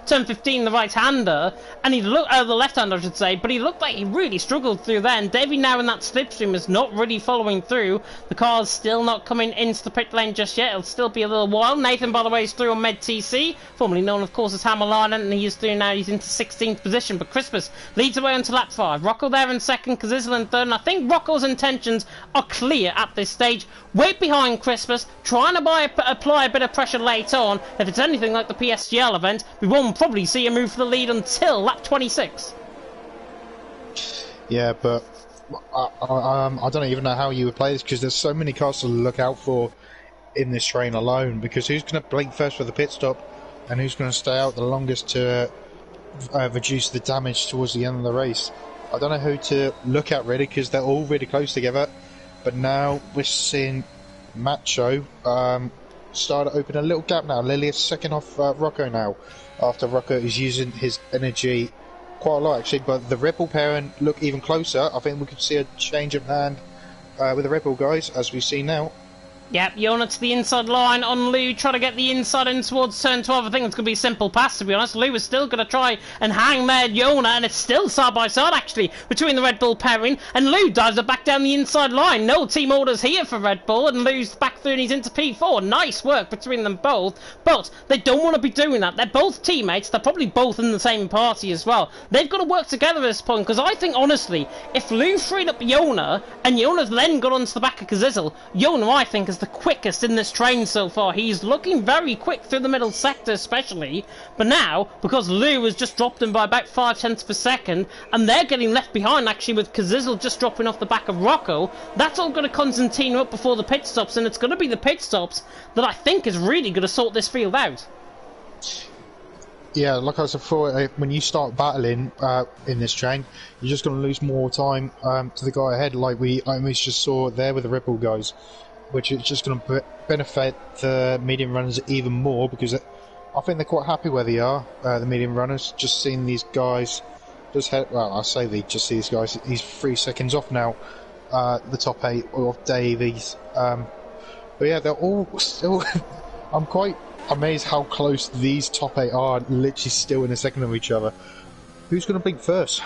turn 15, the right-hander. And he looked, the left-hander I should say, but he looked like he really struggled through there. And Davey now in that slipstream is not really following through. The car's still not coming into the pit lane just yet. It'll still be a little while. Nathan, by the way, is through on Med TC, formerly known, of course, as Hammerline, and he is through now. He's into 16th position. But Christmas leads away onto lap 5. Rocco there in second, Kazizel in third. And I think Rocco's intentions are clear at this stage. Wait behind Christmas, trying to apply a bit of pressure late on. If it's anything like the PSGL event, we won't probably see a move for the lead until lap 26. Yeah, but I don't even know how you would play this, because there's so many cars to look out for in this train alone, because who's going to blink first for the pit stop and who's going to stay out the longest to reduce the damage towards the end of the race. I don't know who to look at really, because they're all really close together. But now we're seeing Macho start to open a little gap now. Lily is second off Rocco now, after Rocco is using his energy quite a lot actually. But the Red Bull pairing look even closer. I think we could see a change of hand with the Red Bull guys, as we see now. Yep, Yona to the inside line on Lou, trying to get the inside in towards turn 12. I think it's going to be a simple pass, to be honest. Lou is still going to try and hang there, Yona, and it's still side by side, actually, between the Red Bull pairing, and Lou dives it back down the inside line. No team orders here for Red Bull, and Lou's back through and he's into P4. Nice work between them both, but they don't want to be doing that. They're both teammates. They're probably both in the same party as well. They've got to work together at this point, because I think, honestly, if Lou freed up Yona, and Yona's then got onto the back of Kazizel, Yona, I think, is the quickest in this train so far. He's looking very quick through the middle sector especially, but now, because Lou has just dropped him by about 0.5 of a second, and they're getting left behind actually with Kazizel just dropping off the back of Rocco, that's all going to Constantino up before the pit stops, and it's going to be the pit stops that I think is really going to sort this field out. Yeah, like I said before, when you start battling in this train, you're just going to lose more time to the guy ahead, like we almost just saw there with the Red Bull guys, which is just going to benefit the medium runners even more, because I think they're quite happy where they are, the medium runners. Just seeing these guys, I say they just see these guys, he's 3 seconds off now, the top 8 of Davies. But yeah, they're all still, I'm quite amazed how close these top 8 are, literally still in a second of each other. Who's going to blink first?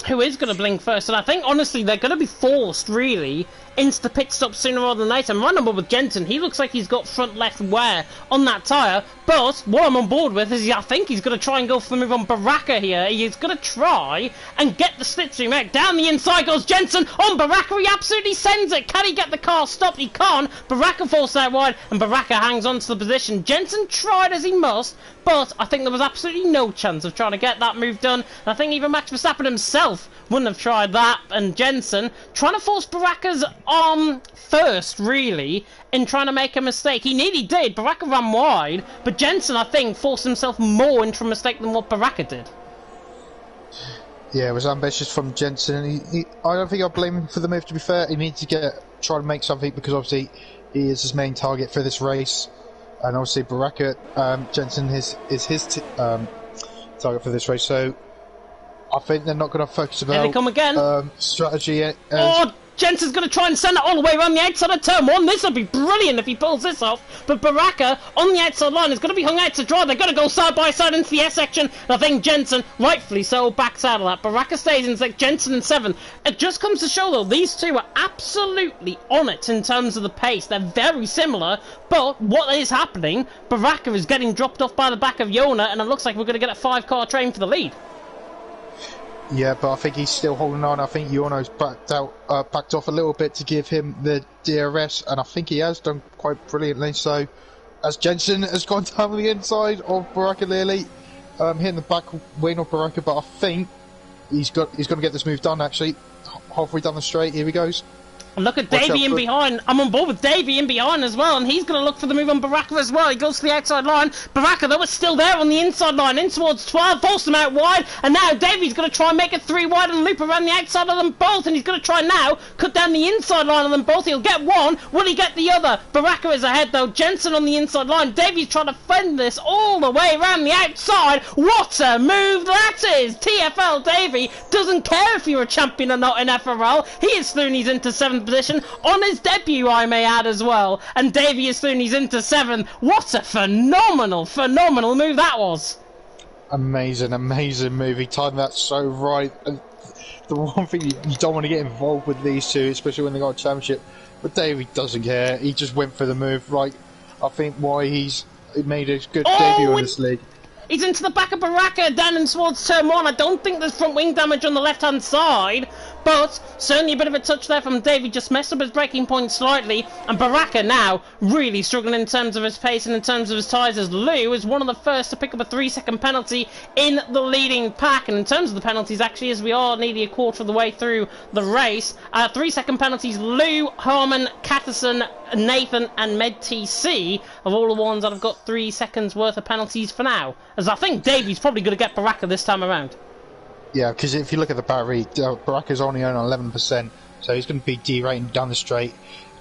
Who is going to blink first? And I think, honestly, they're going to be forced, really, into the pit stop sooner rather than later. I'm right on board with Jensen. He looks like he's got front left wear on that tyre. But what I'm on board with is I think he's going to try and go for the move on Baraka here. He's going to try and get the slipstream out. Down the inside goes Jensen on Baraka. He absolutely sends it. Can he get the car stopped? He can't. Baraka falls out wide and Baraka hangs on to the position. Jensen tried as he must, but I think there was absolutely no chance of trying to get that move done. And I think even Max Verstappen himself wouldn't have tried that. And Jensen trying to force Baraka's arm first, really, in trying to make a mistake. He nearly did. Baraka ran wide, but Jensen, I think, forced himself more into a mistake than what Baraka did. Yeah, it was ambitious from Jensen. I don't think I blame him for the move, to be fair. He needs to try to make something, because obviously he is his main target for this race. And obviously Baraka, Jensen is his target for this race. So I think they're not going to focus about Here they come again. Strategy. Jensen's going to try and send it all the way around the outside of turn 1. This will be brilliant if he pulls this off. But Baraka, on the outside line, is going to be hung out to dry. They're going to go side by side into the S section. And I think Jensen, rightfully so, backs out of that. Baraka stays in 6, Jensen in 7. It just comes to show, though, these two are absolutely on it in terms of the pace. They're very similar. But what is happening, Baraka is getting dropped off by the back of Yona, and it looks like we're going to get a 5-car train for the lead. Yeah, but I think he's still holding on. I think Yono's backed off a little bit to give him the DRS, and I think he has done quite brilliantly. So, as Jensen has gone down the inside of Baraka Lely, hitting the back wing of Baraka, but I think he's going to get this move done. Actually, halfway down the straight, here he goes. And look at Davey in behind. I'm on board with Davey in behind as well, and he's going to look for the move on Baraka as well. He goes to the outside line. Baraka, though, is still there on the inside line, in towards 12, forced him out wide, and now Davey's going to try and make it 3 wide and loop around the outside of them both, and he's going to try now cut down the inside line of them both. He'll get one. Will he get the other? Baraka is ahead, though. Jensen on the inside line. Davey's trying to fend this all the way around the outside. What a move that is! TFL Davey doesn't care if you're a champion or not in FRL. He is Slooney's into 7th position on his debut, I may add, as well. And Davey is Slooney's into 7th. What a phenomenal move that was. Amazing move. He timed that so right. And the one thing you don't want to get involved with these two, especially when they got a championship. But Davey doesn't care. He just went for the move. Right, I think why he made a good debut in this league. He's into the back of Baraka down in towards turn 1. I don't think there's front wing damage on the left-hand side, but certainly a bit of a touch there from Davey. Just messed up his braking point slightly, and Baraka now really struggling in terms of his pace and in terms of his tyres, as Lou is one of the first to pick up a 3-second penalty in the leading pack. And in terms of the penalties, actually, as we are nearly a quarter of the way through the race, 3-second penalties: Lou, Harmon, Catterson, Nathan and MedTC of all the ones that have got 3 seconds worth of penalties for now, as I think Davey's probably going to get Baraka this time around. Yeah, because if you look at the battery, Baraka's only on 11%, so he's going to be derating down the straight,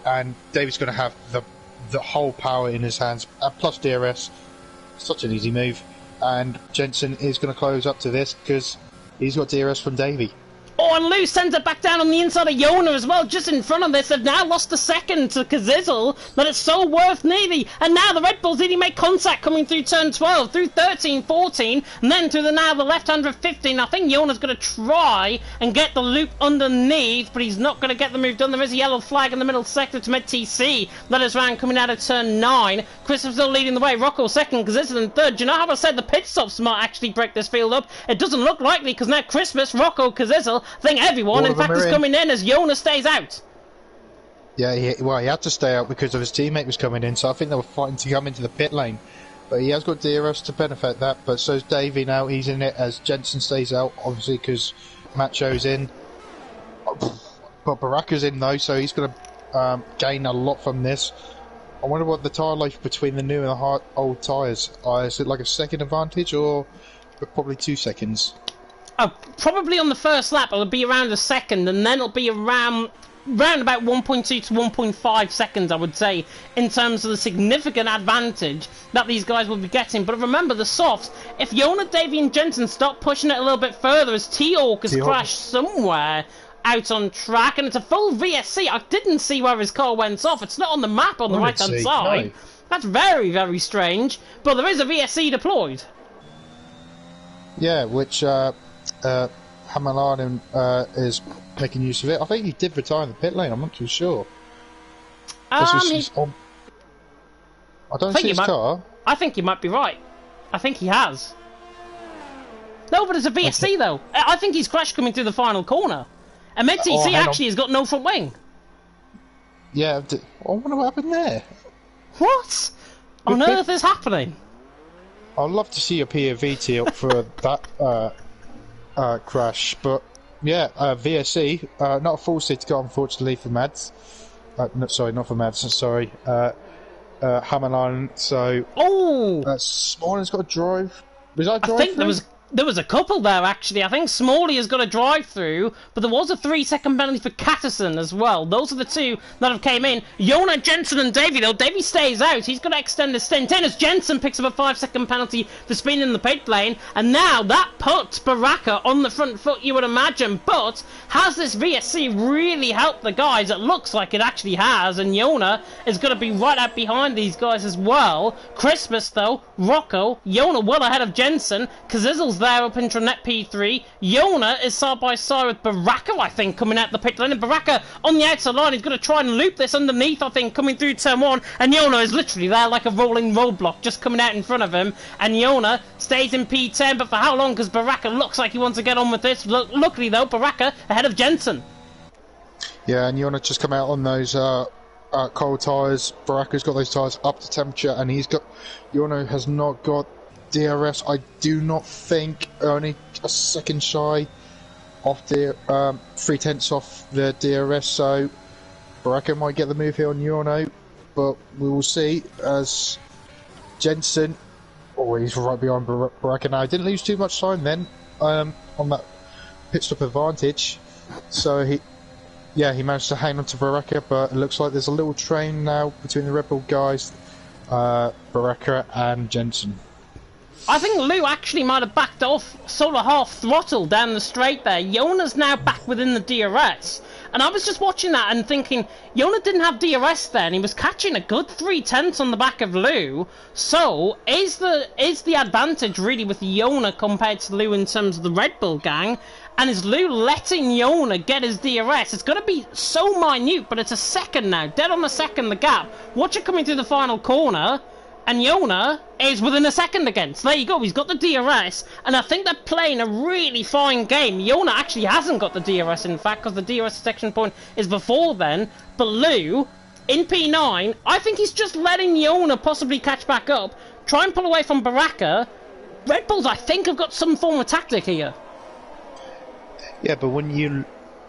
and Davey's going to have the whole power in his hands, plus DRS. Such an easy move, and Jensen is going to close up to this because he's got DRS from Davey. Oh, and Lou sends it back down on the inside of Yona as well, just in front of this. They've now lost a second to Kazizel, that it's so worth nearly. And now the Red Bulls really make contact coming through turn 12, through 13, 14, and then through the left-hand of 15. I think Yona's going to try and get the loop underneath, but he's not going to get the move done. There is a yellow flag in the middle sector to Med TC. That is round coming out of turn 9. Christopher still leading the way. Rocco second, Kazizel in third. Do you know how I said the pit stops might actually break this field up? It doesn't look likely because now Christmas, Rocco, Kazizel, I think everyone, in fact, is coming in as Yona stays out. Yeah, he had to stay out because of his teammate was coming in, so I think they were fighting to come into the pit lane. But he has got DRS to benefit that, but so's Davey now. He's in it as Jensen stays out, obviously, because Macho's in. But Baraka's in, though, so he's going to gain a lot from this. I wonder what the tyre life between the new and the old tyres is. It like a second advantage, or probably 2 seconds? Probably on the first lap it'll be around a second, and then it'll be around about 1.2 to 1.5 seconds, I would say, in terms of the significant advantage that these guys will be getting. But remember, the softs, if Yona, Davey and Jensen stop pushing it a little bit further, as T-Hawk has crashed somewhere out on track, and it's a full VSC. I didn't see where his car went off. It's not on the map on the right-hand side. No. That's very, very strange. But there is a VSC deployed. Yeah, which Hamalainen is making use of it. I think he did retire in the pit lane, I'm not too sure. I don't see his car. I think you might be right. I think he has. No, but it's a VSC though. I think he's crashed coming through the final corner. And Med TC actually has got no front wing. Yeah, I wonder what happened there. What on earth is happening? I'd love to see a POV up for that crash, but yeah, VSC, not a full safety car unfortunately for Mads. No, sorry, not for Mads, sorry. Hammerline, so... Oh! Smalley's got a drive. Was that a drive? I think there was a couple there actually. I think Smalley has got a drive through, but there was a 3-second penalty for Catterson as well. Those are the two that have came in. Yona, Jensen and Davey though. Davey stays out. He's got to extend his stint in as Jensen picks up a 5-second penalty for speeding in the pit lane. And now that puts Baraka on the front foot, you would imagine. But has this VSC really helped the guys? It looks like it actually has. And Yona is going to be right out behind these guys as well. Christmas though, Rocco, Yona well ahead of Jensen. Kazizel's there up into net P3. Yona is side by side with Baraka, I think, coming out the pit lane. And Baraka on the outside line, he's going to try and loop this underneath, I think, coming through turn 1. And Yona is literally there like a rolling roadblock, just coming out in front of him. And Yona stays in P10, but for how long? Because Baraka looks like he wants to get on with this. Luckily, though, Baraka ahead of Jensen. Yeah, and Yona just come out on those cold tyres. Baraka's got those tyres up to temperature, and Yona has not got DRS. I do not think, only a second shy off the 3/10 off the DRS, so Baraka might get the move here on Yona, but we will see as Jensen, he's right behind Baraka now. Didn't lose too much time then on that pit stop advantage, so he managed to hang on to Baraka, but it looks like there's a little train now between the Red Bull guys, Baraka and Jensen. I think Lou actually might have backed off sort of half throttle down the straight there. Yona's now back within the DRS. And I was just watching that and thinking, Yona didn't have DRS then. He was catching a good 3/10 on the back of Lou. So, is the advantage really with Yona compared to Lou in terms of the Red Bull gang? And is Lou letting Yona get his DRS? It's going to be so minute, but it's a second now. Dead on the second, the gap. Watch it coming through the final corner. And Yona is within a second again. So there you go, he's got the DRS. And I think they're playing a really fine game. Yona actually hasn't got the DRS, in fact, because the DRS detection point is before then. But Lou, in P9, I think he's just letting Yona possibly catch back up, try and pull away from Baraka. Red Bulls, I think, have got some form of tactic here. Yeah, but when you...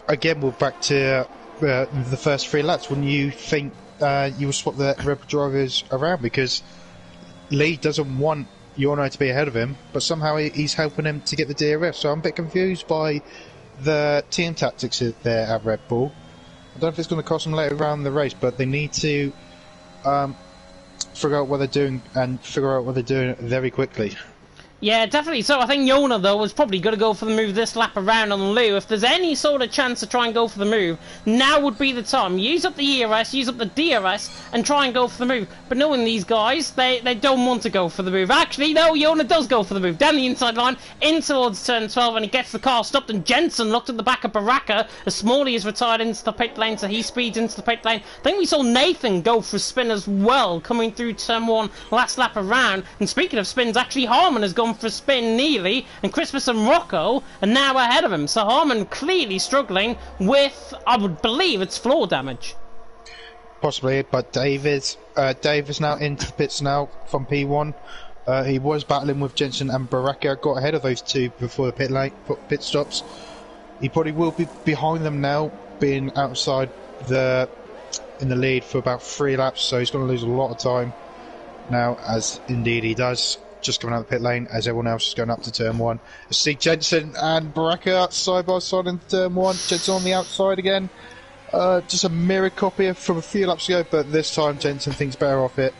Again, we're back to the first 3 laps. When you think you will swap the Red Bull drivers around, because Lee doesn't want Yona to be ahead of him, but somehow he's helping him to get the DRS. So I'm a bit confused by the team tactics there at Red Bull. I don't know if it's going to cost them later around the race, but they need to figure out what they're doing and figure out what they're doing very quickly. Yeah, definitely. So I think Yona, though, was probably going to go for the move this lap around on Lou. If there's any sort of chance to try and go for the move, now would be the time. Use up the ERS, use up the DRS, and try and go for the move. But knowing these guys, they don't want to go for the move. Actually, no, Yona does go for the move. Down the inside line, in towards turn 12, and he gets the car stopped. And Jensen looked at the back of Baraka as Smalley is retired into the pit lane, so he speeds into the pit lane. I think we saw Nathan go for a spin as well, coming through turn 1 last lap around. And speaking of spins, actually Harmon has gone for a spin nearly, and Christmas and Rocco are now ahead of him. So Harmon clearly struggling with, I would believe, it's floor damage. Possibly, but Dave is now into the pits now from P1. He was battling with Jensen and Baraka, got ahead of those two before the pit stops. He probably will be behind them now, being outside in the lead for about 3 laps, so he's going to lose a lot of time now, as indeed he does. Just coming out of the pit lane as everyone else is going up to turn 1. I see Jensen and Baraka side by side in turn 1. Jensen on the outside again. Just a mirror copy from a few laps ago, but this time Jensen thinks better off it,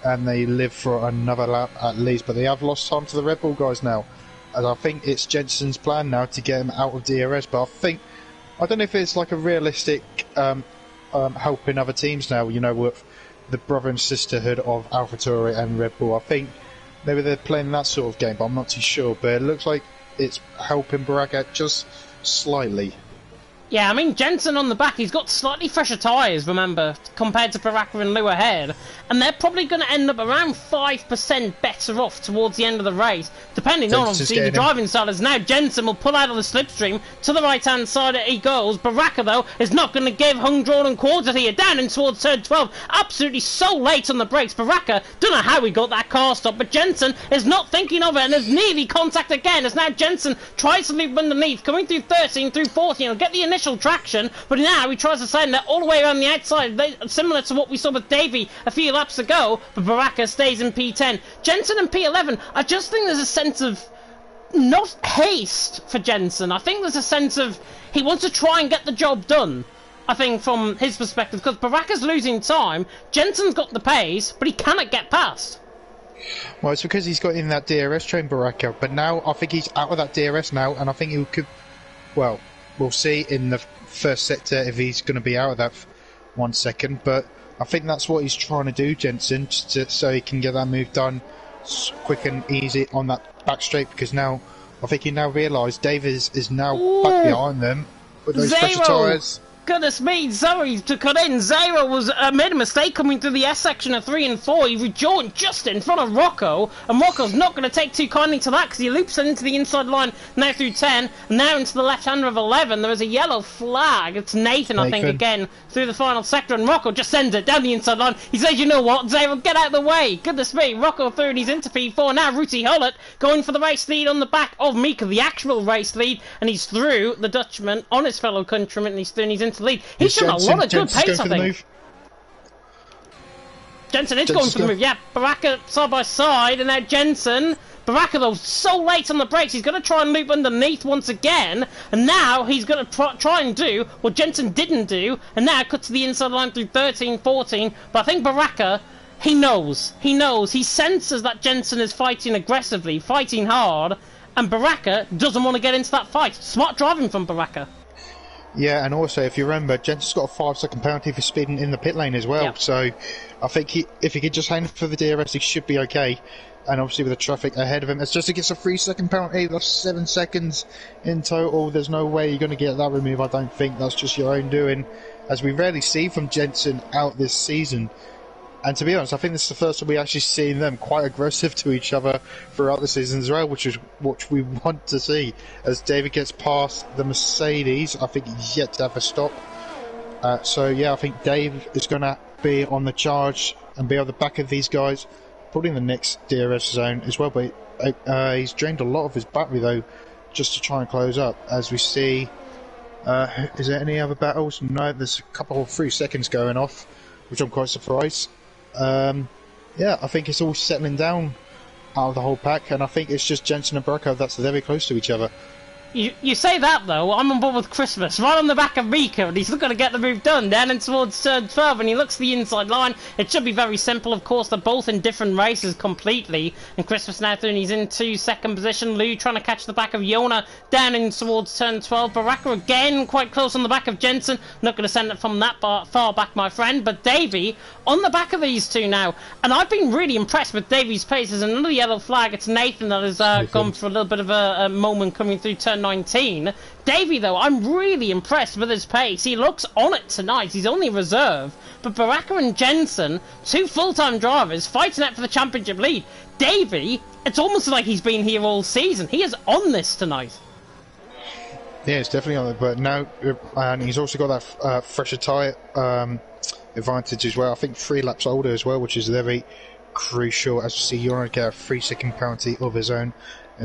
and they live for another lap at least. But they have lost time to the Red Bull guys now, as I think it's Jensen's plan now to get him out of DRS. But I don't know if it's like a realistic helping other teams now, you know, with the brother and sisterhood of AlphaTauri and Red Bull. I think maybe they're playing that sort of game, but I'm not too sure. But it looks like it's helping Baraka just slightly. Yeah, I mean, Jensen on the back, he's got slightly fresher tyres, remember, compared to Baraka and Lou ahead. And they're probably going to end up around 5% better off towards the end of the race, depending on, obviously, the driving style. As now Jensen will pull out of the slipstream to the right-hand side he goes. Baraka, though, is not going to give hung, drawn and quartered here. Down in towards turn 12, absolutely so late on the brakes. Baraka, don't know how he got that car stop, but Jensen is not thinking of it and has nearly contact again, as now Jensen tries to loop underneath, coming through 13, through 14, and get the initial traction, but now he tries to send it all the way around the outside, similar to what we saw with Davey a few laps ago, but Baraka stays in P10. Jensen in P11, I just think there's a sense of not haste for Jensen. I think there's a sense of he wants to try and get the job done, I think, from his perspective, because Baraka's losing time, Jensen's got the pace, but he cannot get past. Well, it's because he's got in that DRS train, Baraka, but now I think he's out of that DRS now, and I think he could, well, we'll see in the first sector if he's going to be out of that 1 second, but I think that's what he's trying to do, Jensen, so he can get that move done quick and easy on that back straight, because now I think he now realised Davies is now back behind them with those fresher tyres. Goodness me, Zoe to cut in. Zero was made a mistake coming through the S section of 3 and 4. He rejoined just in front of Rocco, and Rocco's not going to take too kindly to that because he loops into the inside line now through 10, now into the left-hander of 11. There is a yellow flag. It's Nathan, I think, again, through the final sector, and Rocco just sends it down the inside line. He says, you know what, Zero, get out of the way. Goodness me, Rocco through and he's into P4. Now Ruti Hullett going for the race lead on the back of Mika, the actual race lead, and he's through the Dutchman on his fellow countryman, and he's through and he's into lead. He's shown a lot of good pace, I think. Jensen is going for the move. Yeah, Baraka side by side, and now Jensen. Baraka, though, so late on the brakes, he's going to try and loop underneath once again, and now he's going to try and do what Jensen didn't do, and now cut to the inside line through 13, 14, but I think Baraka, he knows, he senses that Jensen is fighting aggressively, fighting hard, and Baraka doesn't want to get into that fight. Smart driving from Baraka. Yeah, and also, if you remember, Jensen's got a 5-second penalty for speeding in the pit lane as well. Yeah. So, I think if he could just aim for the DRS, he should be okay. And obviously, with the traffic ahead of him, it's just against a 3-second penalty. That's 7 seconds in total. There's no way you're going to get that removed, I don't think. That's just your own doing, as we rarely see from Jensen out this season. And to be honest, I think this is the first time we actually seen them quite aggressive to each other throughout the season as well, which is what we want to see. As David gets past the Mercedes, I think he's yet to have a stop. So yeah, I think Dave is going to be on the charge and be on the back of these guys, probably in the next DRS zone as well. But he's drained a lot of his battery though, just to try and close up. As we see, is there any other battles? No, there's a couple of 3 seconds going off, which I'm quite surprised. Yeah, I think it's all settling down out of the whole pack, and I think it's just Jensen and Baraka that's very close to each other. You say that though, I'm on board with Christmas, right on the back of Mika, and he's not going to get the move done, down in towards turn 12, and he looks the inside line. It should be very simple, of course, they're both in different races completely, and Christmas now through, and he's into second position. Lou trying to catch the back of Yona, down in towards turn 12. Baraka again, quite close on the back of Jensen, not going to send it from that far back, my friend, but Davey on the back of these two now, and I've been really impressed with Davey's pace. There's another yellow flag, it's Nathan that has gone for a little bit of a moment coming through turn 19. Davey, though, I'm really impressed with his pace. He looks on it tonight. He's only reserve. But Baraka and Jensen, two full-time drivers, fighting out for the championship lead. Davey, it's almost like he's been here all season. He is on this tonight. Yeah, it's definitely on it. But now, and he's also got that fresher tyre advantage as well. I think 3 laps older as well, which is very crucial. As you see, you're going to get a 3-second penalty of his own.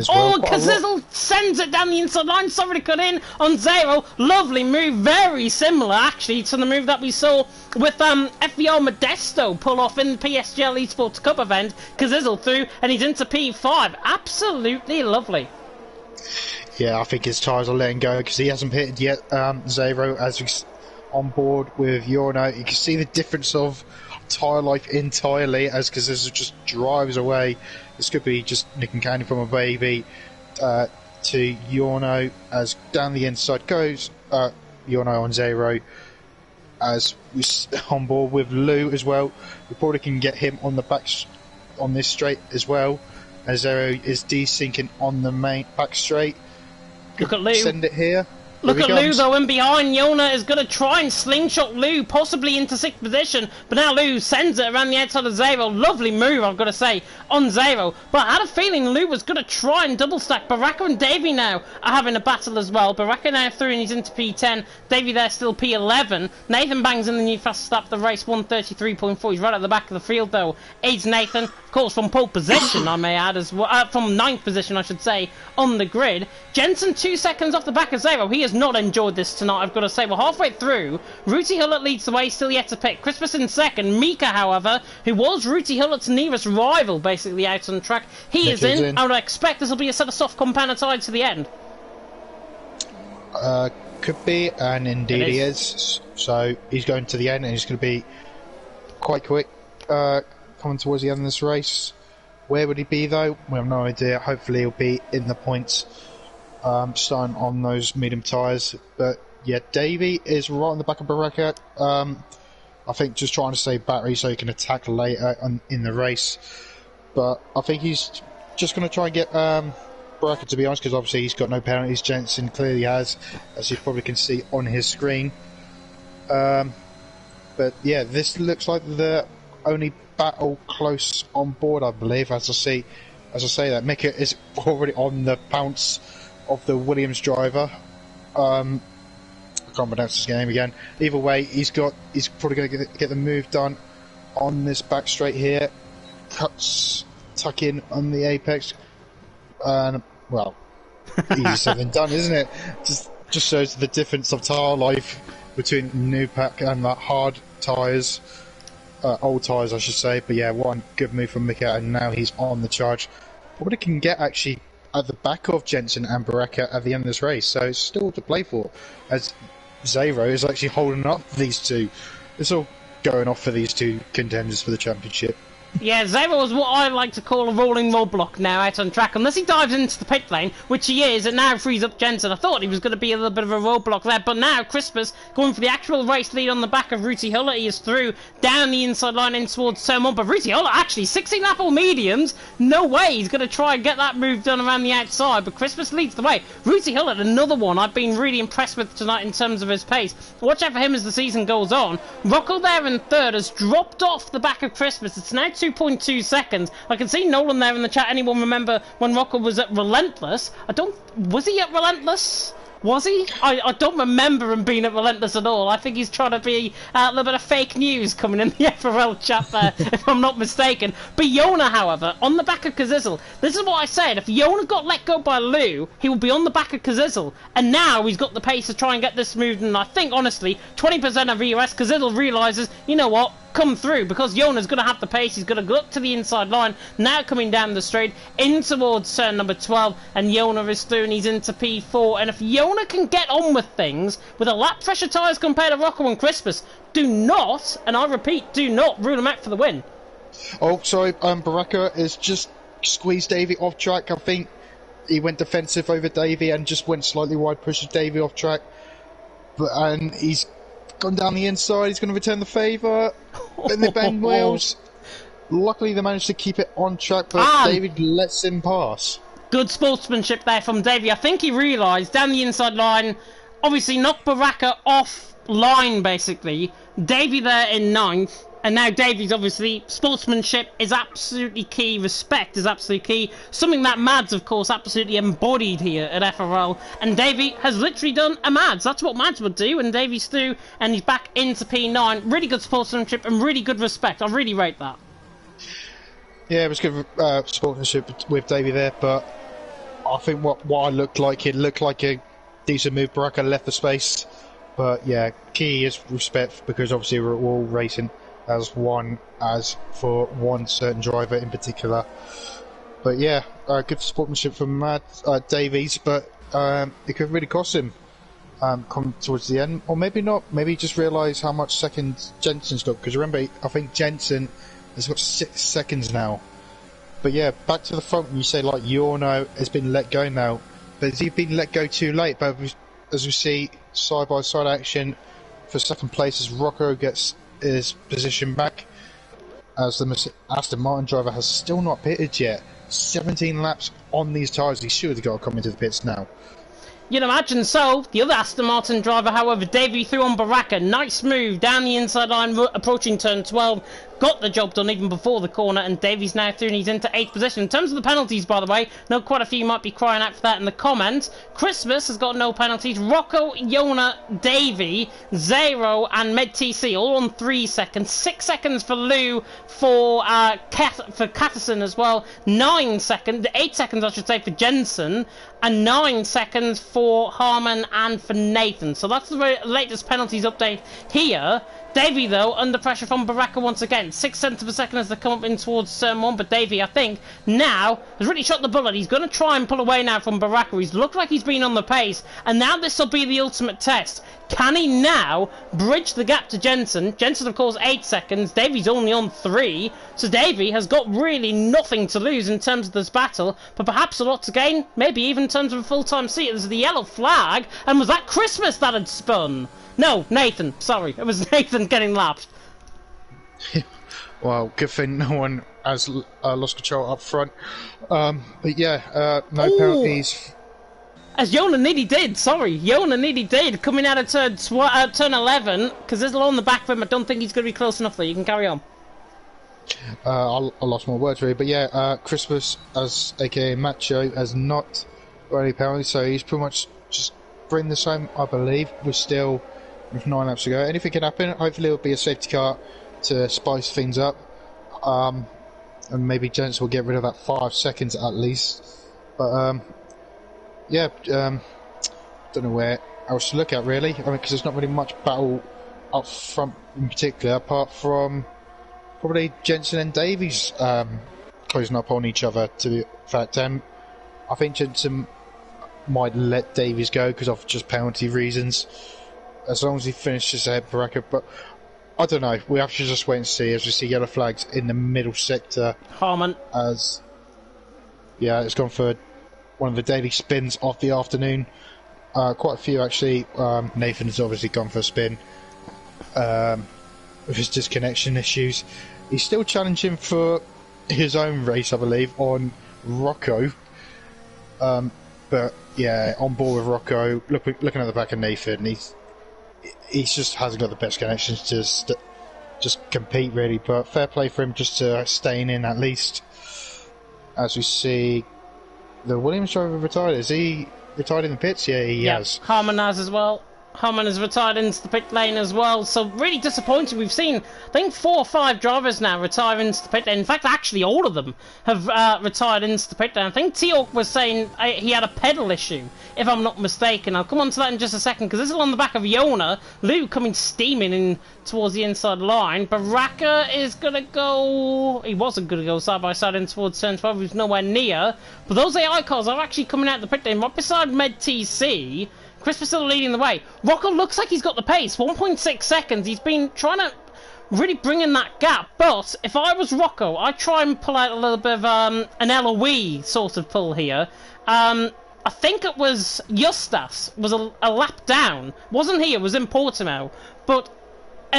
Oh, Kazizzle sends it down the inside line. Sorry to cut in on Zero. Lovely move. Very similar, actually, to the move that we saw with FRL Modesto pull off in the PSGL Esports Cup event. Kazizzle through, and he's into P5. Absolutely lovely. Yeah, I think his tyres are letting go because he hasn't pitted yet. Zero, as he's on board with Yorno, you can see the difference of tyre life entirely as Kazizzle just drives away. This could be just Nick and Candy from a baby to Yorno as down the inside goes Yorno on Zero as we on board with Lou as well. We probably can get him on the back on this straight as well as Zero is desyncing on the main back straight. Look at Lou. Send it here. Look at Lou though, and behind Yona is going to try and slingshot Lou, possibly into 6th position, but now Lou sends it around the outside of Zero. Lovely move, I've got to say, on Zero. But I had a feeling Lou was going to try and double stack. Baraka and Davey now are having a battle as well. Baraka now through and he's into P10. Davey there still P11. Nathan bangs in the new fastest lap of the race, 133.4. He's right at the back of the field though. Aids Nathan, of course, from pole position, I may add, as well, from 9th position, I should say, on the grid. Jensen 2 seconds off the back of Zero. He has not enjoyed this tonight, I've got to say. We're halfway through. Rooty Hullett leads the way, still yet to pick. Christmas in second. Mika, however, who was Rooty Hullett's nearest rival, basically out on track, he is in. I would expect this will be a set of soft compound tied to the end. Could be, and indeed he is. So he's going to the end, and he's going to be quite quick coming towards the end of this race. Where would he be though? We have no idea. Hopefully he'll be in the points, starting on those medium tyres. But yeah, Davey is right on the back of Baraka. I think just trying to save battery so he can attack later in the race. But I think he's just going to try and get Baraka, to be honest, because obviously he's got no penalties. Jensen clearly has, as you probably can see on his screen. But yeah, this looks like the only battle close on board, I believe. As I say that Mika is already on the bounce of the Williams driver. I can't pronounce his name again. Either way, he's probably going to get the move done on this back straight here. Cuts, tuck in on the apex, and well, easy said than done, isn't it? Just shows the difference of tyre life between new pack and that hard tyres. Old tyres, I should say. But yeah, one good move from Mika, and now he's on the charge. What it can get actually at the back of Jensen and Baraka at the end of this race, so it's still to play for, as Zero is actually holding up these two. It's all going off for these two contenders for the championship. Yeah, Zero is what I like to call a rolling roadblock now out on track. Unless he dives into the pit lane, which he is, and now frees up Jensen. I thought he was going to be a little bit of a roadblock there, but now Christmas going for the actual race lead on the back of Rooty Hullett. He is through, down the inside line in towards turn 1, but Rooty Hullett actually 16 apple mediums. No way he's going to try and get that move done around the outside, but Christmas leads the way. Rooty Hullett, another one I've been really impressed with tonight in terms of his pace. Watch out for him as the season goes on. Rocco there in third has dropped off the back of Christmas. It's now 2.2 seconds. I can see Nolan there in the chat. Anyone remember when Rocco was at Relentless? Was he at Relentless? Was he? I don't remember him being at Relentless at all. I think he's trying to be a little bit of fake news coming in the FRL chat there, if I'm not mistaken. But Yona, however, on the back of Kazizzle, this is what I said. If Yona got let go by Lou, he will be on the back of Kazizzle. And now he's got the pace to try and get this moved. And I think, honestly, 20% of EOS, Kazizzle realises, you know what? come through, because Jona's going to have the pace. He's going to go up to the inside line, now coming down the straight in towards turn number 12, and Jona is through and he's into P4. And if Jona can get on with things with a lap pressure tyres compared to Rocco and Christmas, do not, and I repeat, do not rule him out for the win. Oh, sorry, Baraka has just squeezed Davey off track. I think he went defensive over Davey and just went slightly wide, pushes Davey off track. And he's gone down the inside, he's going to return the favour. Then they bang wheels. Luckily they managed to keep it on track, but David lets him pass. Good sportsmanship there from Davey. I think he realised down the inside line, obviously knocked Baraka off line basically. Davey there in 9th. And now Davey's obviously, sportsmanship is absolutely key, respect is absolutely key, something that Mads, of course, absolutely embodied here at FRL, and Davey has literally done a Mads. That's what Mads would do, and Davey's through, and he's back into P9. Really good sportsmanship and really good respect. I really rate that. Yeah, it was good sportsmanship with Davey there, but I think what I looked like, it looked like a decent move. Baraka left the space, but yeah, key is respect, because obviously we're all racing as for one certain driver in particular. But yeah, good sportsmanship from Davies, but it could really cost him come towards the end, or maybe not. Maybe he just realised how much seconds Jensen's got, because remember, I think Jensen has got 6 seconds now. But yeah, back to the front, when you say like Jorno has been let go now, but has he been let go too late? But as we see side by side action for second place as Rocco gets his position back, as the Aston Martin driver has still not pitted yet. 17 laps on these tyres, he should have got to come into the pits now. You'd imagine so. The other Aston Martin driver, however, Davey through on Baraka. Nice move down the inside line, approaching turn 12. Got the job done even before the corner, and Davey's now through and he's into 8th position. In terms of the penalties, by the way, know quite a few might be crying out for that in the comments. Christmas has got no penalties. Rocco, Jona, Davey, Zero, and MedTC all on 3 seconds. 6 seconds for Lou, for Catterson as well. 8 seconds I should say, for Jensen, and 9 seconds for Harman and for Nathan. So that's the latest penalties update here. Davey, though, under pressure from Baraka once again. 6 cents of a second as they come up in towards turn 1. But Davey, I think, now has really shot the bullet. He's going to try and pull away now from Baraka. He's looked like he's been on the pace. And now this will be the ultimate test. Can he now bridge the gap to Jensen? Jensen, of course, 8 seconds. Davey's only on 3. So Davey has got really nothing to lose in terms of this battle. But perhaps a lot to gain. Maybe even in terms of a full-time seat. There's the yellow flag. And was that Christmas that had spun? No, Nathan. Sorry, it was Nathan getting lapped. Well, good thing no one has lost control up front. But yeah, no penalties. As Jona nearly did, Jona nearly did, coming out of turn 11, because there's a lot on the back of him. I don't think he's going to be close enough there. You can carry on. I lost my words really, but yeah, Christmas, as aka Macho, has not got any penalties, so he's pretty much just bring the same, I believe. We're still with 9 laps to go. Anything can happen. Hopefully it'll be a safety car to spice things up, and maybe Gents will get rid of that 5 seconds at least. But yeah, don't know where else to look at really. I mean, because there's not really much battle up front in particular, apart from probably Jensen and Davies closing up on each other. To the fact, I think Jensen might let Davies go because of just penalty reasons, as long as he finishes ahead Baraka. But I don't know, we have to just wait and see, as we see yellow flags in the middle sector. Harman, as yeah, it's gone for one of the daily spins of the afternoon. Quite a few actually. Nathan has obviously gone for a spin with his disconnection issues. He's still challenging for his own race, I believe, on Rocco. But yeah, on board with Rocco. Looking at the back of Nathan, he just hasn't got the best connections to just compete really. But fair play for him just to staying in at least. As we see, the Williams driver retired. Is he retired in the pits? Yeah, he has. Harman has as well. Harman has retired into the pit lane as well, so really disappointing. We've seen, I think, 4 or 5 drivers now retire into the pit lane. In fact, actually, all of them have retired into the pit lane. I think Teork was saying he had a pedal issue, if I'm not mistaken. I'll come on to that in just a second, because this is on the back of Yona. Lou coming steaming in towards the inside line. Baraka is going to go... He wasn't going to go side-by-side in towards turn 12. He was nowhere near. But those AI cars are actually coming out of the pit lane right beside Med TC. Christopher still leading the way. Rocco looks like he's got the pace. 1.6 seconds. He's been trying to really bring in that gap. But if I was Rocco, I'd try and pull out a little bit of an LOE sort of pull here. I think it was Justas was a lap down. Wasn't he? It was in Portimao. But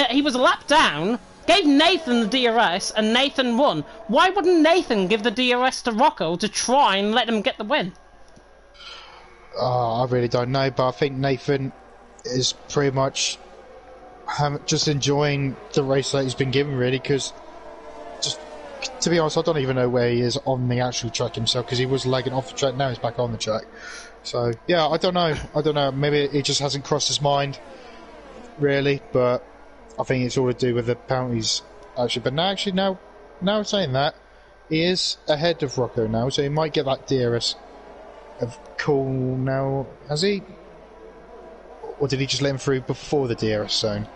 he was a lap down. Gave Nathan the DRS and Nathan won. Why wouldn't Nathan give the DRS to Rocco to try and let him get the win? I really don't know, but I think Nathan is pretty much just enjoying the race that he's been given, really, because, just to be honest, I don't even know where he is on the actual track himself, because he was lagging off the track, now he's back on the track. So, yeah, I don't know, maybe it just hasn't crossed his mind, really, but I think it's all to do with the penalties, actually. But now saying that, he is ahead of Rocco now, so he might get that DRS of cool now, has he? Or did he just let him through before the DRS zone?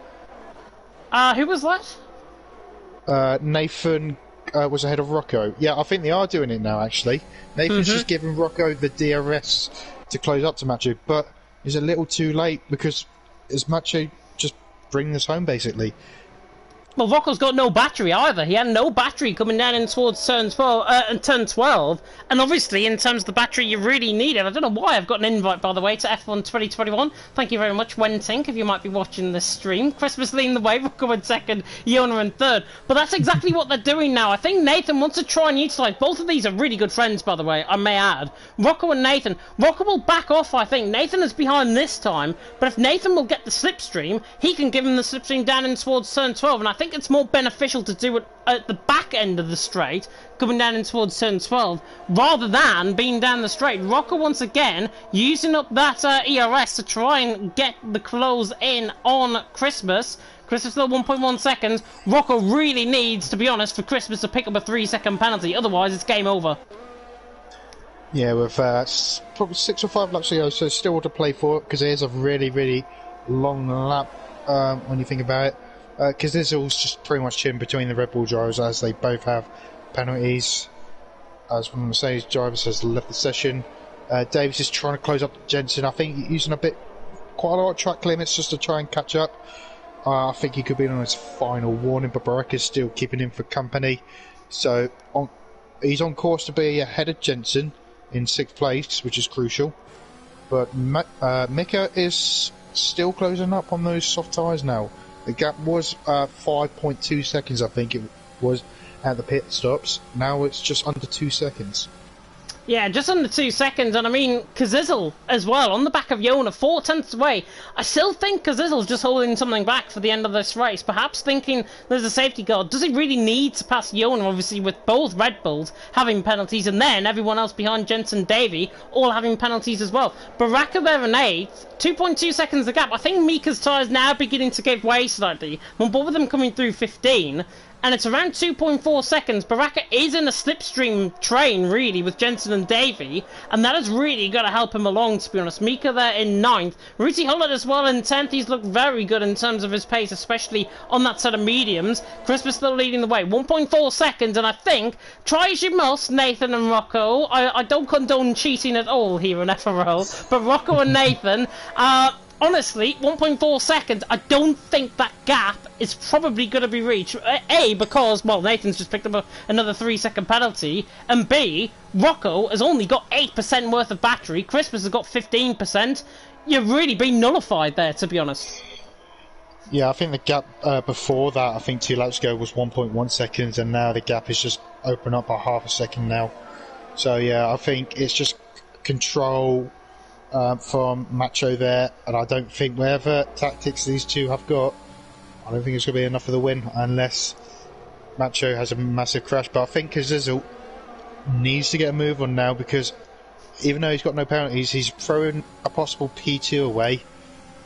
Who was that? Nathan was ahead of Rocco. Yeah, I think they are doing it now, actually. Nathan's just giving Rocco the DRS to close up to Macho, but it's a little too late, because is Macho just bringing this home, basically? Well, Rocco's got no battery either. He had no battery coming down in towards turn 12. And obviously, in terms of the battery you really need it. I don't know why I've got an invite, by the way, to F1 2021. Thank you very much, Wentink, if you might be watching this stream. Christmas leading the way, Rocco in second, Yona in third. But that's exactly what they're doing now. I think Nathan wants to try and utilise... Both of these are really good friends, by the way, I may add. Rocco and Nathan. Rocco will back off, I think. Nathan is behind this time. But if Nathan will get the slipstream, he can give him the slipstream down in towards turn 12. And I think it's more beneficial to do it at the back end of the straight, coming down in towards turn 12, rather than being down the straight. Rocco once again using up that ERS to try and get the close in on Christmas. Christmas still 1.1 seconds. Rocco really needs, to be honest, for Christmas to pick up a 3-second penalty, otherwise it's game over. Yeah, with probably 6 or 5 laps to go, so still to play for, because it is a really, really long lap when you think about it. Because this all's just pretty much chilling between the Red Bull drivers, as they both have penalties. As one of the Mercedes drivers has left the session. Davis is trying to close up Jensen. I think using quite a lot of track limits just to try and catch up. I think he could be on his final warning, but Baraka's still keeping him for company. So he's on course to be ahead of Jensen in 6th place, which is crucial. But Mika is still closing up on those soft tyres now. The gap was 5.2 seconds, I think it was, at the pit stops. Now it's just under 2 seconds. Yeah, just under 2 seconds, and I mean, Kazizel as well, on the back of Yona, 4 tenths away. I still think Kazizel's just holding something back for the end of this race, perhaps thinking there's a safety car. Does he really need to pass Yona, obviously, with both Red Bulls having penalties, and then everyone else behind Jensen Davey all having penalties as well? Baraka there in 8th, 2.2 seconds the gap. I think Mika's tyres now beginning to give way slightly, but both of them coming through 15. And it's around 2.4 seconds. Baraka is in a slipstream train, really, with Jensen and Davey, and that has really got to help him along, to be honest. Mika there in 9th. Ruti Hullett as well in 10th. He's looked very good in terms of his pace, especially on that set of mediums. Christmas still leading the way. 1.4 seconds, and I think, try as you must, Nathan and Rocco. I don't condone cheating at all here in FRL, but Rocco and Nathan... honestly, 1.4 seconds, I don't think that gap is probably going to be reached. A, because, well, Nathan's just picked up another 3-second penalty, and B, Rocco has only got 8% worth of battery, Christmas has got 15%. You've really been nullified there, to be honest. Yeah, I think the gap before that, I think 2 laps ago, was 1.1 seconds, and now the gap is just open up by half a second now. So, yeah, I think it's just control... from Macho there, and I don't think whatever tactics these two have got, I don't think it's going to be enough for the win unless Macho has a massive crash. But I think Kazizel needs to get a move on now, because even though he's got no penalties, he's throwing a possible P2 away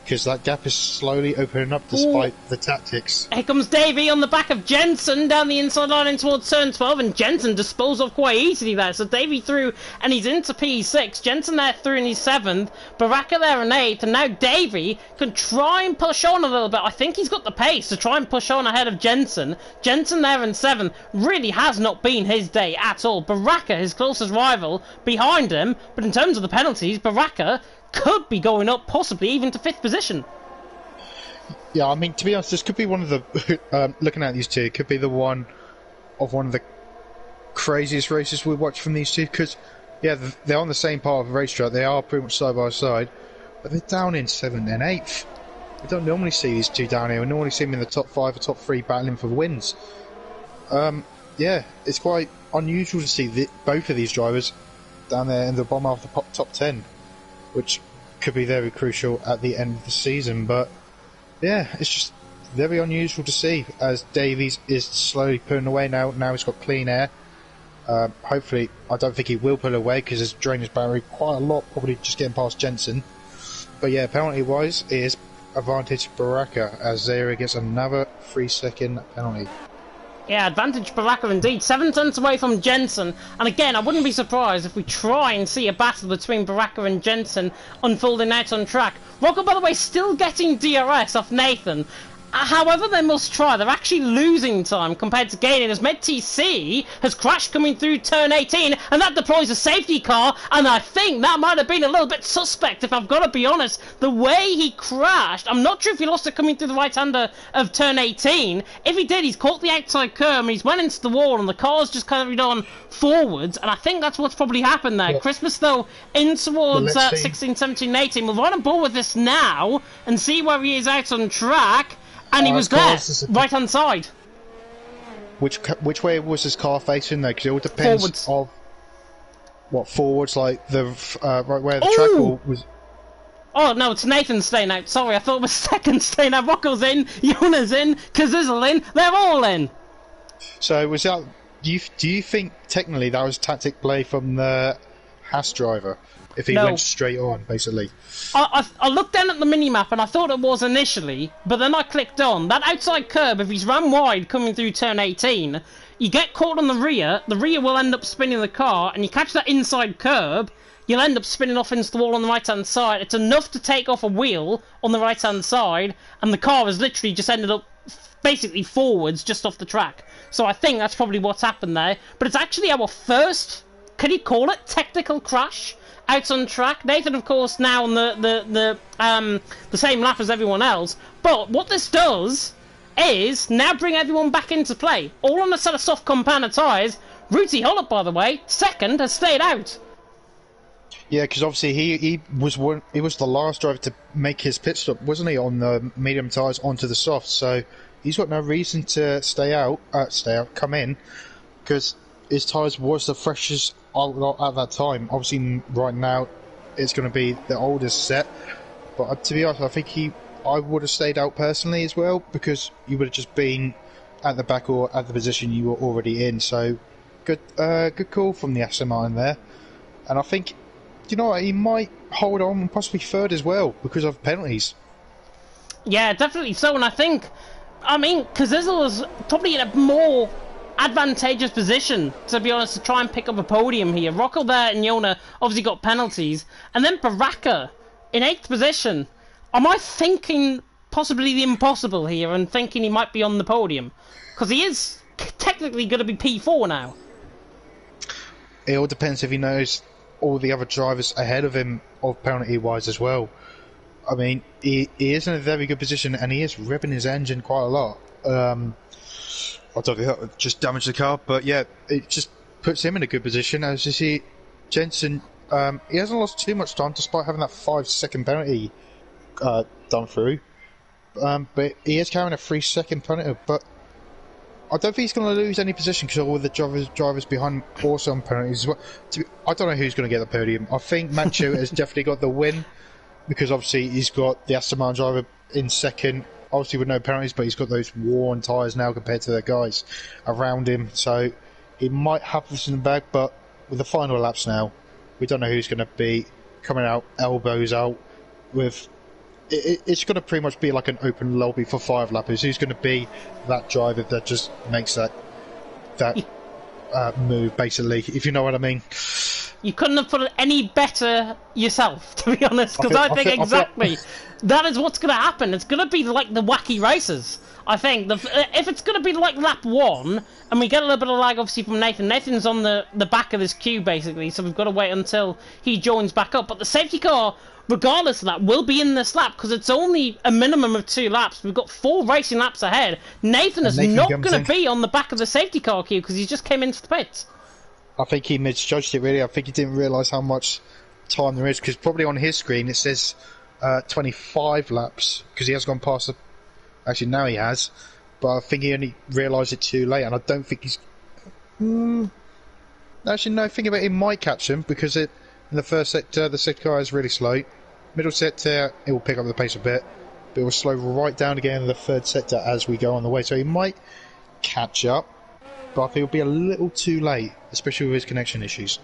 because that gap is slowly opening up despite the tactics. Here comes Davey on the back of Jensen down the inside line in towards turn 12, and Jensen disposed of quite easily there. So Davey through, and he's into P6. Jensen there through in his 7th. Baraka there in 8th, and now Davey can try and push on a little bit. I think he's got the pace to try and push on ahead of Jensen. Jensen there in 7th really has not been his day at all. Baraka, his closest rival, behind him, but in terms of the penalties, Baraka could be going up possibly even to 5th position. Yeah, I mean, to be honest, this could be one of the looking at these two, it could be one of the craziest races we watch from these two, because yeah, they're on the same part of the racetrack, they are pretty much side by side, but they're down in 7th and 8th. We don't normally see these two down here. We normally see them in the top 5 or top 3 battling for wins. Yeah, it's quite unusual to see both of these drivers down there in the bottom half of the top 10, which could be very crucial at the end of the season. But yeah, it's just very unusual to see as Davies is slowly pulling away now. Now he's got clean air. Hopefully, I don't think he will pull away because he's drained his battery quite a lot, probably just getting past Jensen. But yeah, penalty-wise, it is advantage Baraka as Zara gets another 3-second penalty. Yeah, advantage Baraka indeed. 7 tenths away from Jensen. And again, I wouldn't be surprised if we try and see a battle between Baraka and Jensen unfolding out on track. Rocco, by the way, still getting DRS off Nathan. However they must try, they're actually losing time compared to gaining, as MedTC has crashed coming through turn 18, and that deploys a safety car, and I think that might have been a little bit suspect, if I've got to be honest. The way he crashed, I'm not sure if he lost it coming through the right-hander of turn 18. If he did, he's caught the outside curb, and he's went into the wall, and the car's just carried on forwards, and I think that's what's probably happened there. Yeah. Christmas, though, in towards 16, 17, 18. We'll run on board with this now, and see where he is out on track. And he was there, right-hand side. Which way was his car facing though? Because it all depends on what forwards, like the right where the track was. Oh no, it's Nathan staying out. Sorry, I thought it was second staying out. Rocco's in, Yona's in, Kazizzle in. They're all in. So was that? Do you think technically that was tactic play from the Haas driver? If he went straight on, basically. I looked down at the mini-map and I thought it was initially, but then I clicked on. That outside curb, if he's run wide coming through turn 18, you get caught on the rear will end up spinning the car, and you catch that inside curb, you'll end up spinning off into the wall on the right-hand side. It's enough to take off a wheel on the right-hand side, and the car has literally just ended up basically forwards just off the track. So I think that's probably what's happened there. But it's actually our first, can you call it, technical crash out on track. Nathan, of course, now on the same lap as everyone else. But what this does is now bring everyone back into play. All on a set of soft compound tyres. Rooty Hollop, by the way, second, has stayed out. Yeah, because obviously he was the last driver to make his pit stop, wasn't he, on the medium tyres onto the soft. So he's got no reason to come in, because his tyres was the freshest at that time. Obviously, right now, it's going to be the oldest set. But to be honest, I think I would have stayed out personally as well, because you would have just been at the back or at the position you were already in. So, good call from the Aston Martin there. And I think, you know what, he might hold on and possibly third as well because of penalties. Yeah, definitely so. And I mean, Kazizzle was probably in a more advantageous position, to be honest, to try and pick up a podium here. Rocco there and Yona obviously got penalties, and then Baraka in 8th position. Am I thinking possibly the impossible here and thinking he might be on the podium? Because he is technically going to be P4 now. It all depends if he knows all the other drivers ahead of him of penalty wise as well. I mean, he is in a very good position, and he is revving his engine quite a lot. I don't think that would just damage the car, but yeah, it just puts him in a good position. As you see, Jensen, he hasn't lost too much time despite having that 5-second penalty done through. But he is carrying a 3-second penalty, but I don't think he's going to lose any position because all the drivers behind him also on penalties as well. I don't know who's going to get the podium. I think Macho has definitely got the win, because obviously he's got the Aston Martin driver in second, obviously with no penalties, but he's got those worn tyres now compared to the guys around him, so he might have this in the bag. But with the final laps now, we don't know who's going to be coming out elbows out with it's going to pretty much be like an open lobby for 5 lappers. Who's going to be that driver that just makes that move, basically, if you know what I mean? You couldn't have put it any better yourself, to be honest, because I think exactly that is what's going to happen. It's going to be like the wacky races. I think if it's going to be like lap 1, and we get a little bit of lag obviously from Nathan. Nathan's on the back of this queue basically, so we've got to wait until he joins back up. But the safety car, regardless of that, will be in this lap because it's only a minimum of 2 laps. We've got 4 racing laps ahead. Nathan is not going to be on the back of the safety car queue because he just came into the pits. I think he misjudged it, really. I think he didn't realise how much time there is, because probably on his screen it says 25 laps, because he has gone past the... Actually, now he has, but I think he only realised it too late, and I don't think he's... Actually, no, think about it, he might catch him, because in the first sector, the sector car is really slow. Middle sector, it will pick up the pace a bit, but it will slow right down again in the third sector as we go on the way, so he might catch up, but I think it'll be a little too late, especially with his connection issues.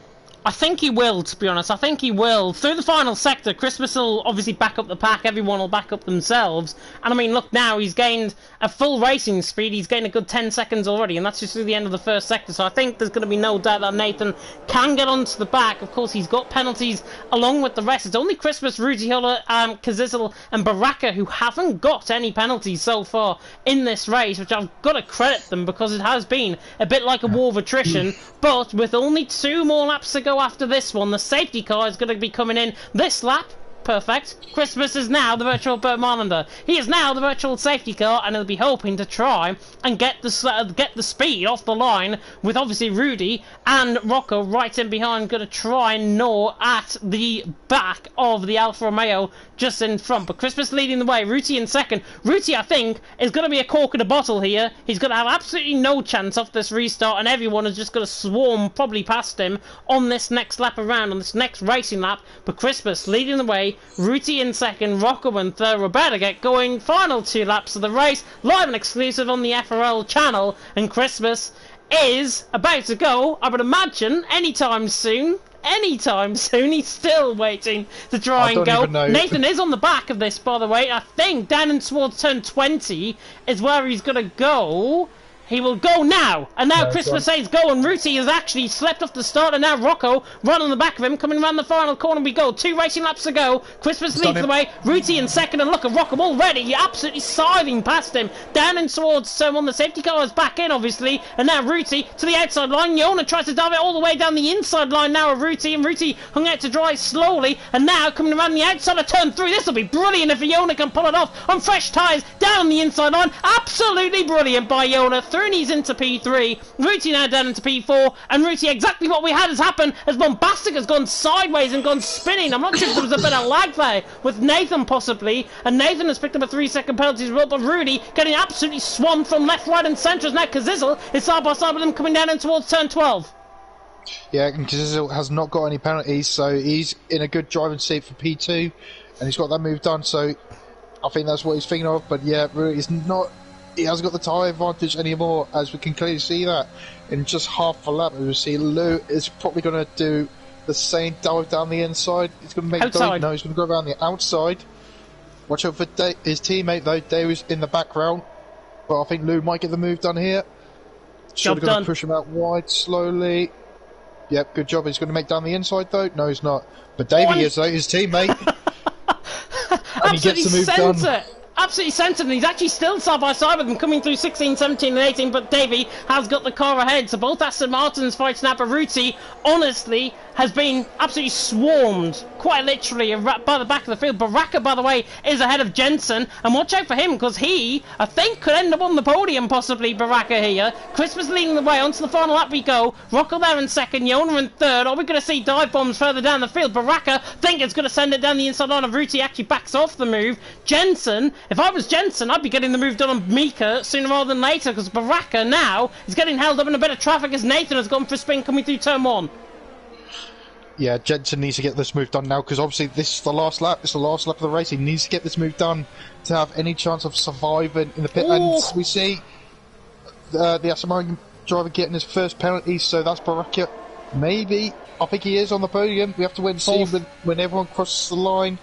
I think he will, to be honest. I think he will. Through the final sector, Christmas will obviously back up the pack. Everyone will back up themselves. And I mean, look now, he's gained a full racing speed. He's gained a good 10 seconds already, and that's just through the end of the first sector. So I think there's going to be no doubt that Nathan can get onto the back. Of course, he's got penalties along with the rest. It's only Christmas, Rudy Huller, Kazizel, and Baraka who haven't got any penalties so far in this race, which I've got to credit them because it has been a bit like a war of attrition. But with only 2 more laps to go after this one, the safety car is going to be coming in this lap. Perfect. Christmas is now the virtual Bert Marlander. He is now the virtual safety car, and he'll be hoping to try and get the speed off the line with obviously Rudy and Rocco right in behind, going to try and gnaw at the back of the Alfa Romeo just in front. But Christmas leading the way, Ruti in second. Ruti, I think, is going to be a cork in a bottle here. He's going to have absolutely no chance off this restart, and everyone is just going to swarm probably past him on this next lap around, on this next racing lap. But Christmas leading the way, Ruti in second, Rocco in third. We're about to get going. Final 2 laps of the race, live and exclusive on the FRL channel, and Christmas is about to go, I would imagine, anytime soon. He's still waiting to try and go. Nathan is on the back of this, by the way. I think down in towards turn 20 is where he's going to go. He will go now, and now Christmas says go, and Ruti has actually slept off the start, and now Rocco right on the back of him, coming around the final corner we go. 2 racing laps to go. Christmas leads the way, Ruti in second, and look at Rocco already, absolutely scything past him, down in towards turn 1. The safety car is back in, obviously, and now Ruti to the outside line. Yona tries to dive it all the way down the inside line now of Ruti, and Ruti hung out to dry slowly, and now coming around the outside of turn 3. This will be brilliant if Yona can pull it off on fresh tyres down the inside line. Absolutely brilliant by Yona. He's into P3, Ruti now down into P4, and Ruti, exactly what we had has happened, as Bombastic has gone sideways and gone spinning. I'm not sure if there was a bit of lag there with Nathan possibly, and Nathan has picked up a 3-second penalty as well, but Rudy getting absolutely swamped from left, right and centre as now Kazizel is side by side with him coming down in towards turn 12. Yeah, and Kazizel has not got any penalties, so he's in a good driving seat for P2, and he's got that move done, so I think that's what he's thinking of. But yeah, Rudy's not... He hasn't got the tyre advantage anymore, as we can clearly see that in just half a lap. We see Lou is probably going to do the same dive down the inside. He's going to make outside. No, he's going to go around the outside. Watch out for his teammate though. Dave's in the background, but I think Lou might get the move done here. Should have push him out wide slowly. Yep, good job. He's going to make down the inside though. No, he's not. But Davey is though, his teammate, and he gets the move done. Absolutely centred, and he's actually still side by side with them, coming through 16, 17 and 18, but Davey has got the car ahead. So both Aston Martins fighting out, but Ruti, honestly, has been absolutely swarmed, quite literally, by the back of the field. Baraka, by the way, is ahead of Jensen, and watch out for him, because he, I think, could end up on the podium, possibly, Baraka here. Christmas leading the way, onto the final lap we go. Rocco there in second, Yona in third. Are we going to see dive bombs further down the field? Baraka, think it's going to send it down the inside line of Ruti, actually backs off the move. Jensen, if I was Jensen, I'd be getting the move done on Mika sooner rather than later, because Baraka now is getting held up in a bit of traffic as Nathan has gone for a spin coming through turn 1. Yeah, Jensen needs to get this move done now, because obviously this is the last lap. It's the last lap of the race. He needs to get this move done to have any chance of surviving in the pit. Ooh. And we see the Aston Martin driver getting his first penalty, so that's Baraka. Maybe. I think he is on the podium. We have to wait and see when everyone crosses the line.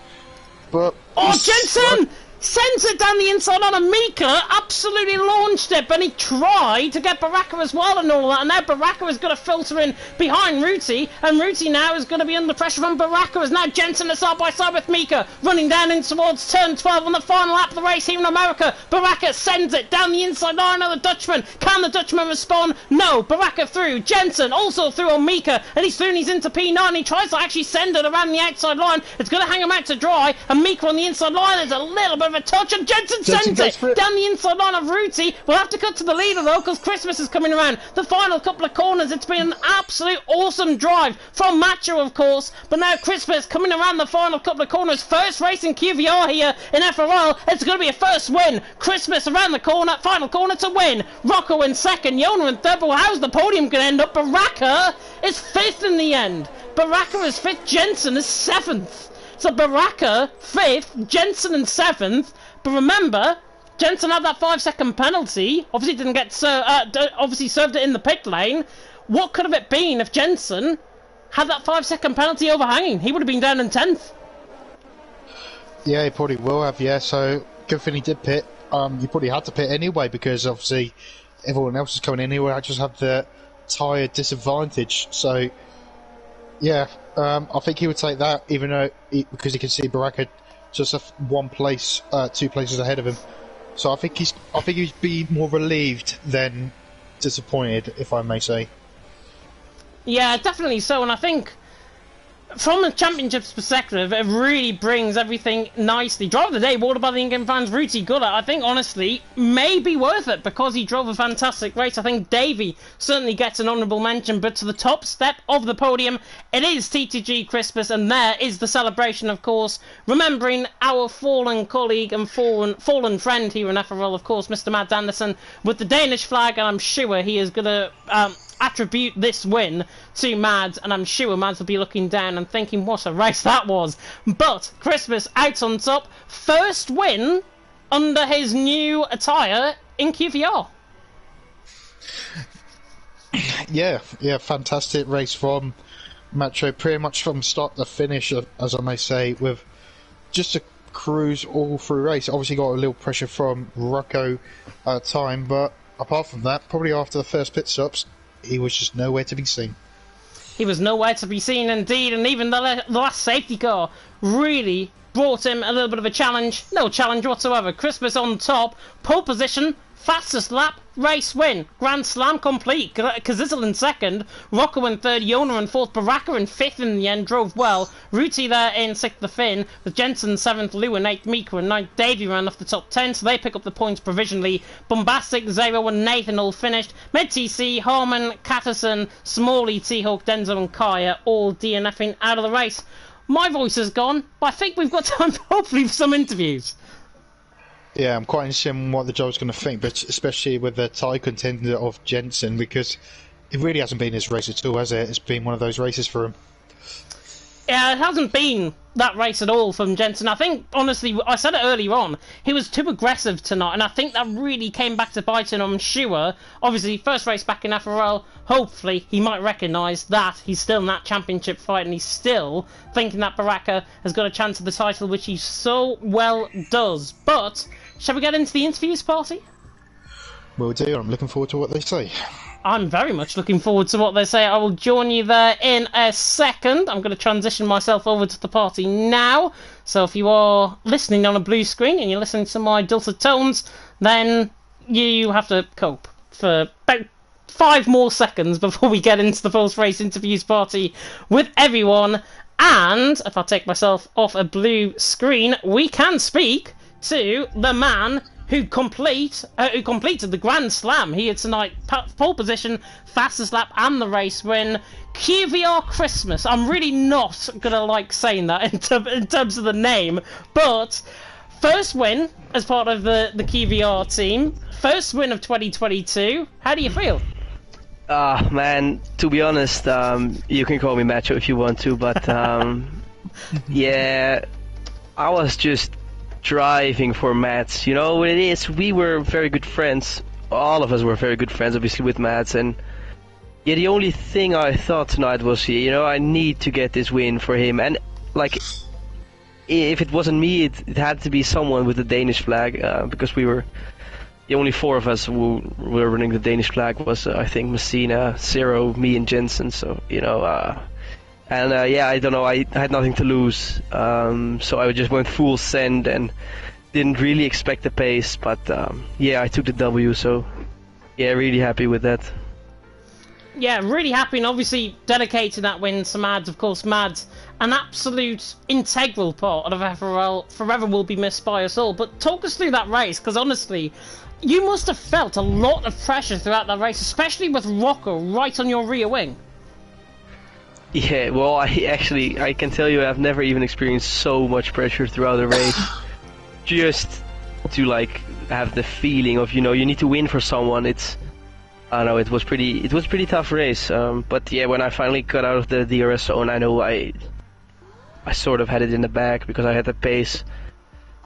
but... Oh, Jensen! Sends it down the inside on, and Mika absolutely launched it, but he tried to get Baraka as well and all that, and now Baraka is going to filter in behind Ruti, and Ruti now is going to be under pressure from Baraka, as now Jensen is side by side with Mika, running down in towards turn 12 on the final lap of the race here in America. Baraka sends it down the inside line of the Dutchman. Can the Dutchman respond? No. Baraka through. Jensen also through on Mika, and he's through and he's into P9. He tries to actually send it around the outside line. It's going to hang him out to dry, and Mika on the inside line. There's a little bit of a touch, and Jensen sends it down the inside line of Ruti. We'll have to cut to the leader though, because Christmas is coming around the final couple of corners. It's been an absolute awesome drive from Macho, of course, but now Christmas coming around the final couple of corners. First race in QVR here in FRL. It's going to be a first win. Christmas around the corner, final corner to win. Rocco in second, Yona in third. But how's the podium going to end up? Baraka is fifth in the end. Baraka is fifth, Jensen is seventh. So Baraka fifth, Jensen in seventh. But remember, Jensen had that 5-second penalty. Obviously didn't get obviously served it in the pit lane. What could have it been if Jensen had that 5-second penalty overhanging? He would have been down in 10th. Yeah, he probably will have. Yeah, so good thing he did pit. You probably had to pit anyway because obviously everyone else is coming in. He would just have the tyre disadvantage. So yeah, I think he would take that, even though because he can see Baraka just one place, 2 places ahead of him. So I think he'd be more relieved than disappointed, if I may say. Yeah, definitely so, and I think from a championship's perspective, it really brings everything nicely. Drive of the day, water by the England fans, Ruti Guller, I think honestly may be worth it because he drove a fantastic race. I think Davey certainly gets an honourable mention, but to the top step of the podium, it is TTG Christmas, and there is the celebration, of course, remembering our fallen colleague and fallen friend here in FRL, of course, Mr. Mads Andersen, with the Danish flag, and I'm sure he is going to attribute this win to Mads, and I'm sure Mads will be looking down and thinking what a race that was. But Christmas out on top, first win under his new attire in QVR. Yeah, fantastic race from Macho, pretty much from start to finish, as I may say, with just a cruise all through race. Obviously got a little pressure from Rocco time, but apart from that, probably after the first pit stops, he was just nowhere to be seen. He was nowhere to be seen indeed, and even the last safety car really brought him a little bit of a challenge. No challenge whatsoever. Christmas on top, pole position, fastest lap, race win, Grand Slam complete. Kazizel in second, Rocco in third, Yona in fourth, Baraka in fifth in the end, drove well. Ruti there in sixth, the Finn, with Jensen seventh, Lou in eighth, Mika in ninth, Davey ran off the top 10, so they pick up the points provisionally. Bombastic, Zero and Nathan all finished. Med TC, Harmon, Catterson, Smalley, T-Hawk, Denzel and Kaya all DNFing out of the race. My voice is gone, but I think we've got time hopefully for some interviews. Yeah, I'm quite interested in what the judge's going to think, but especially with the tie contender of Jensen, because it really hasn't been his race at all, has it? It's been one of those races for him. Yeah, it hasn't been that race at all from Jensen. I think, honestly, I said it earlier on, he was too aggressive tonight, and I think that really came back to bite him, I'm sure. Obviously, first race back in FRL, hopefully he might recognise that he's still in that championship fight, and he's still thinking that Baraka has got a chance at the title, which he so well does. But shall we get into the interviews party? Will do. I'm looking forward to what they say. I'm very much looking forward to what they say. I will join you there in a second. I'm going to transition myself over to the party now. So if you are listening on a blue screen and you're listening to my dulcet tones, then you have to cope for about 5 more seconds before we get into the post-race interviews party with everyone. And if I take myself off a blue screen, we can speak to the man who completed the Grand Slam here tonight. Pole position, fastest lap and the race win. QVR Christmas. I'm really not gonna like saying that in terms of the name, but first win as part of the QVR team. First win of 2022. How do you feel? Man, to be honest, you can call me Macho if you want to, but yeah, I was just driving for Mads. You know what it is? We were very good friends. All of us were very good friends, obviously, with Mads. And yeah, the only thing I thought tonight was, you know, I need to get this win for him. And like, if it wasn't me, it had to be someone with the Danish flag, because we were the only 4 of us who were running the Danish flag. Was I think Messina, Zero, me, and Jensen. So yeah, I don't know. I had nothing to lose, so I just went full send and didn't really expect the pace. But yeah, I took the W. So yeah, really happy with that. Yeah, really happy, and obviously dedicating that win to Mads. Of course, Mads, an absolute integral part of FRL, forever will be missed by us all. But talk us through that race, because honestly, you must have felt a lot of pressure throughout that race, especially with Rocco right on your rear wing. Yeah, well, I can tell you I've never even experienced so much pressure throughout a race. Just to like have the feeling of, you need to win for someone. I don't know, it was pretty tough race. But yeah, when I finally got out of the DRS zone, I know I sort of had it in the bag because I had the pace.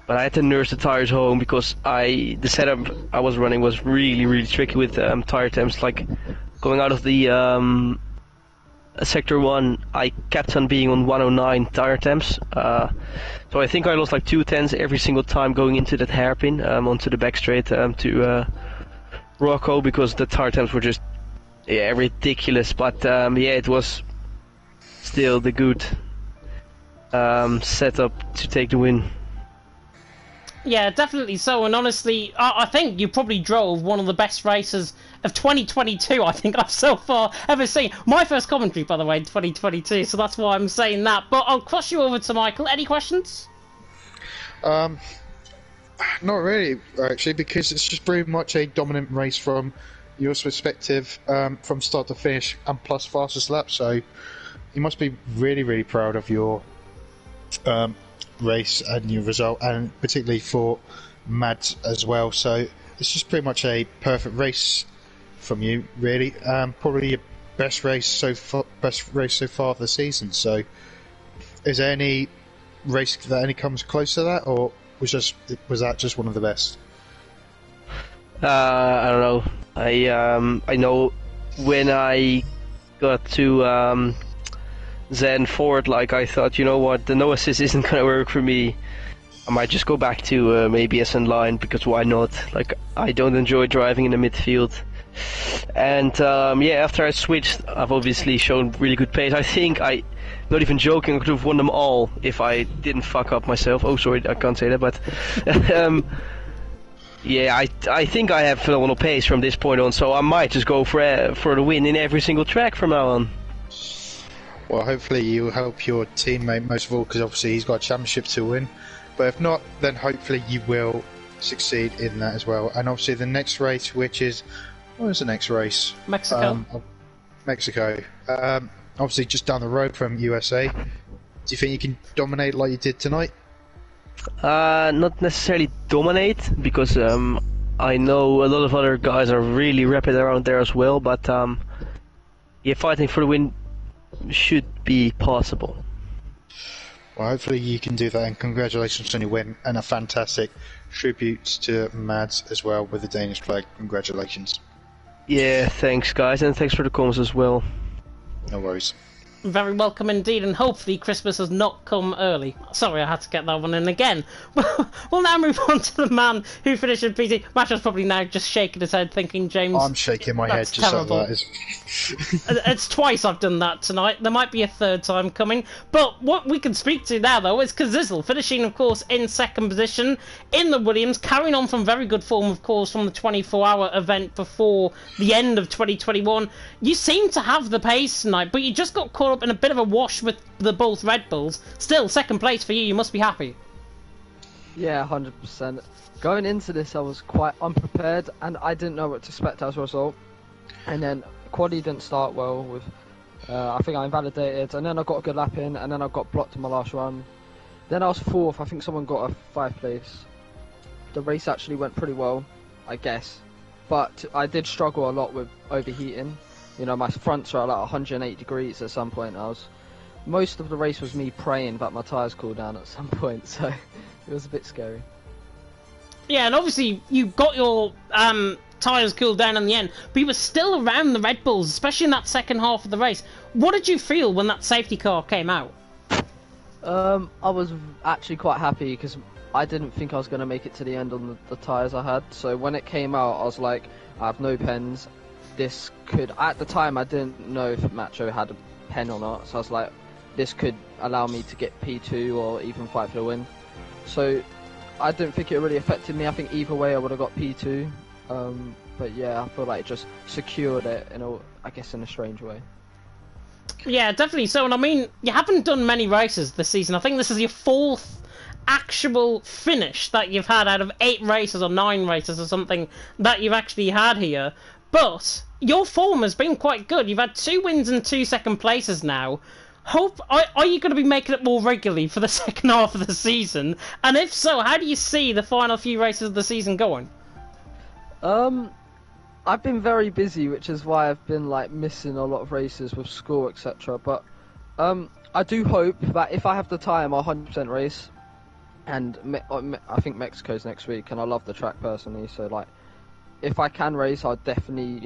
But I had to nurse the tires home because the setup I was running was really, really tricky with tire temps. Like going out of the Sector 1, I kept on being on 109 tire temps. So I think I lost like 2/10 every single time going into that hairpin onto the back straight to Rocco, because the tire temps were just ridiculous. But yeah, it was still the good setup to take the win. Yeah, definitely so, and honestly, I think you probably drove one of the best races of 2022, I think I've so far ever seen. My first commentary, by the way, in 2022, so that's why I'm saying that. But I'll cross you over to Michael. Any questions? Not really, actually, because it's just pretty much a dominant race from your perspective, from start to finish, and plus fastest lap, so you must be really, really proud of your race and your result, and particularly for Mads as well. So it's just pretty much a perfect race from you, really. Probably your best race so far of the season. So is there any race that comes close to that, or was that just one of the best? I don't know. I know when I got to Zen Ford, like I thought, you know what, the no assist isn't gonna work for me. I might just go back to maybe SN line, because why not? Like, I don't enjoy driving in the midfield. And yeah, after I switched, I've obviously shown really good pace. I think not even joking, I could have won them all if I didn't fuck up myself. Oh, sorry, I can't say that, but yeah, I think I have phenomenal pace from this point on, so I might just go for the win in every single track from now on. Well, hopefully you help your teammate most of all, because obviously he's got a championship to win. But if not, then hopefully you will succeed in that as well. And obviously the next race, which is... What is the next race? Mexico. Mexico. Obviously just down the road from USA. Do you think you can dominate like you did tonight? Not necessarily dominate, because I know a lot of other guys are really rapid around there as well. But yeah, fighting for the win should be possible. Well, hopefully you can do that, and congratulations on your win, and a fantastic tribute to Mads as well with the Danish flag. Congratulations. Yeah, thanks guys, and thanks for the comments as well. No worries. Very welcome indeed, and hopefully Christmas has not come early. Sorry, I had to get that one in again. We'll now move on to the man who finished in PT. Macho's probably now just shaking his head thinking, James... I'm shaking my head just like that. It's twice I've done that tonight. There might be a third time coming. But what we can speak to now, though, is Kazizel, finishing, of course, in second position in the Williams, carrying on from very good form, of course, from the 24-hour event before the end of 2021. You seem to have the pace tonight, but you just got caught up in a bit of a wash with both Red Bulls. Still, second place for you. You must be happy. Yeah, 100%. Going into this, I was quite unprepared, and I didn't know what to expect as a result. And then quali didn't start well with, I think I invalidated, and then I got a good lap in, and then I got blocked in my last run. Then I was fourth. I think someone got a 5th place. The race actually went pretty well, I guess, but I did struggle a lot with overheating. You know, my fronts are at like 108 degrees at some point. Most of the race was me praying that my tyres cool down at some point, so it was a bit scary. Yeah, and obviously you got your tyres cooled down in the end, but you were still around the Red Bulls, especially in that second half of the race. What did you feel when that safety car came out? I was actually quite happy because I didn't think I was going to make it to the end on the tyres I had. So when it came out, I was like, I have no pens. This could, at the time, I didn't know if Macho had a pen or not. So I was like, this could allow me to get P2 or even fight for the win. So I didn't think it really affected me. I think either way I would have got P2. But yeah, I feel like it just secured it I guess in a strange way. Yeah, definitely so. And I mean, you haven't done many races this season. I think this is your 4th actual finish that you've had out of 8 races or 9 races or something that you've actually had here. But your form has been quite good. You've had 2 wins and 2 second places now. Are you going to be making it more regularly for the second half of the season? And if so, how do you see the final few races of the season going? I've been very busy, which is why I've been like missing a lot of races with school, etc. But I do hope that if I have the time, I'll 100% race. And I think Mexico's next week, and I love the track personally. So like, if I can race, I'll definitely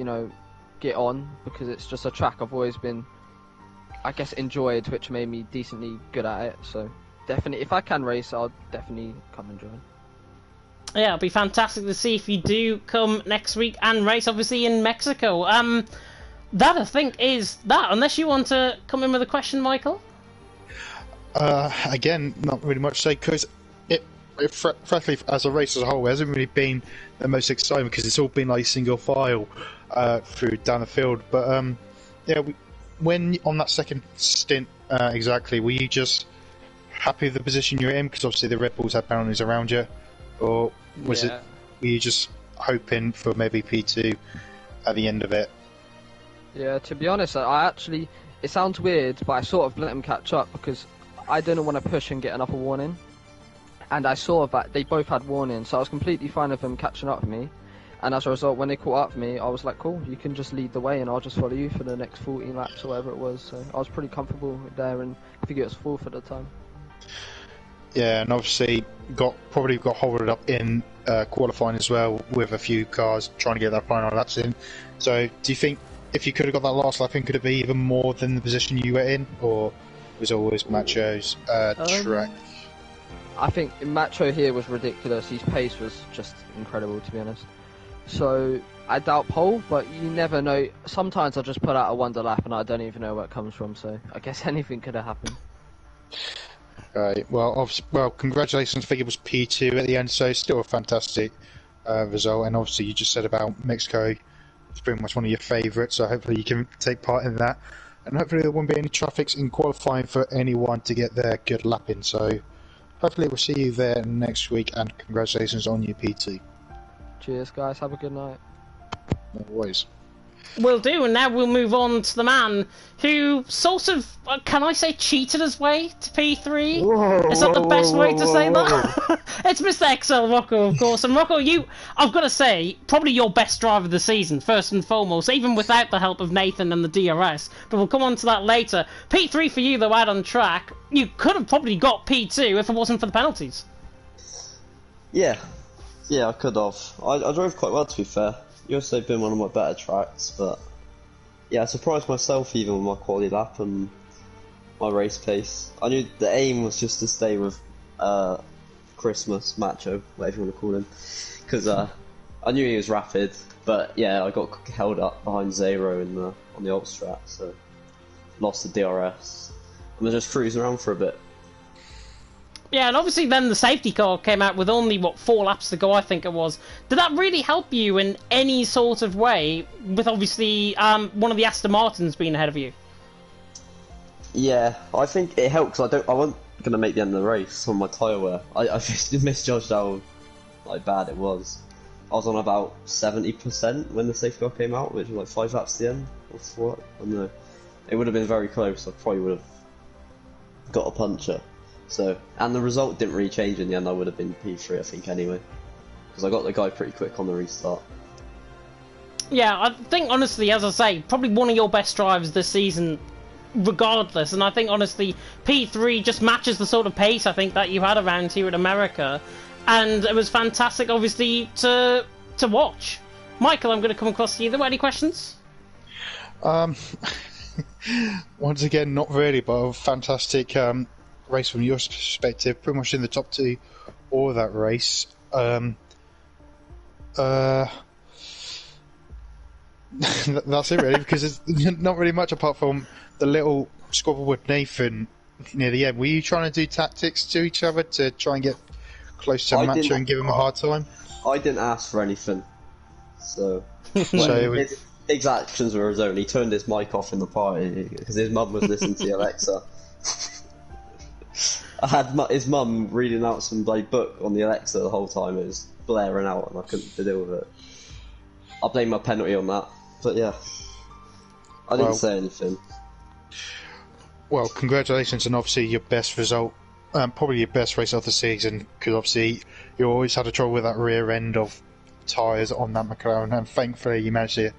get on, because it's just a track I've always been, I guess, enjoyed, which made me decently good at it. So definitely, if I can race, I'll definitely come and join. Yeah, it'll be fantastic to see if you do come next week and race, obviously, in Mexico. That, I think, is that. Unless you want to come in with a question, Michael? Again, not really much to say, because frankly, as a race as a whole, it hasn't really been the most exciting, because it's all been like single file through down the field. But yeah, when on that second stint, exactly, were you just happy with the position you're in? Because obviously the Red Bulls had boundaries around you, or were you just hoping for maybe P2 at the end of it? Yeah, to be honest, I actually, it sounds weird, but I sort of let them catch up, because I didn't want to push and get another warning. And I saw that they both had warnings, so I was completely fine with them catching up with me. And as a result, when they caught up with me, I was like, cool, you can just lead the way and I'll just follow you for the next 14 laps or whatever it was. So I was pretty comfortable there, and I think it was 4th at the time. Yeah, and obviously probably got holded up in qualifying as well, with a few cars trying to get that final laps in. So do you think if you could have got that last lap in, could it be even more than the position you were in, or was it always Macho's track? I think Macho here was ridiculous. His pace was just incredible, to be honest. So I doubt pole, but you never know. Sometimes I'll just put out a wonder lap and I don't even know where it comes from, so I guess anything could have happened. Right, well, congratulations. I think it was P2 at the end, so still a fantastic result. And obviously, you just said about Mexico, it's pretty much one of your favourites, so hopefully you can take part in that. And hopefully there won't be any traffics in qualifying for anyone to get their good lap in. So hopefully we'll see you there next week, and congratulations on your P2. Cheers, guys. Have a good night. No worries. Will do, and now we'll move on to the man who sort of, can I say, cheated his way to P3? Is that the best way to say that? It's Mr. XL Rocco, of course. And Rocco, I've got to say, probably your best driver of the season, first and foremost, even without the help of Nathan and the DRS. But we'll come on to that later. P3 for you, though, out on track. You could have probably got P2 if it wasn't for the penalties. Yeah, I could have. I drove quite well, to be fair. USA been one of my better tracks, but yeah, I surprised myself even with my quality lap and my race pace. I knew the aim was just to stay with Christmas, Macho, whatever you want to call him, because I knew he was rapid, but yeah, I got held up behind Zero on the old track, so lost the DRS. and just cruising around for a bit. Yeah, and obviously then the safety car came out with only, 4 laps to go, I think it was. Did that really help you in any sort of way, with obviously one of the Aston Martins being ahead of you? Yeah, I think it helped because I wasn't going to make the end of the race on my tyre wear. I just misjudged how bad it was. I was on about 70% when the safety car came out, which was 5 laps to the end, or 4. I don't know. It would have been very close. I probably would have got a puncher. So, and the result didn't really change in the end. I would have been P3, I think, anyway, because I got the guy pretty quick on the restart. Yeah, I think honestly, as I say, probably one of your best drivers this season, regardless. And I think honestly, P3 just matches the sort of pace I think that you had around here in America, and it was fantastic, obviously, to watch. Michael, I'm going to come across to you. There were any questions? Once again, not really, but a fantastic race from your perspective, pretty much in the top 2 all of that race. That's it really, because there's not really much apart from the little squabble with Nathan near the end. Were you trying to do tactics to each other to try and get close to Macho and give him a hard time? I didn't ask for anything, so his actions were his own. He turned his mic off in the party because his mum was listening to the Alexa. I had his mum reading out some book on the Alexa the whole time. It was blaring out and I couldn't deal with it. I blame my penalty on that, but yeah, I didn't say anything. Well, congratulations on obviously your best result, probably your best race of the season, because obviously you always had a trouble with that rear end of tyres on that McLaren, and thankfully you managed to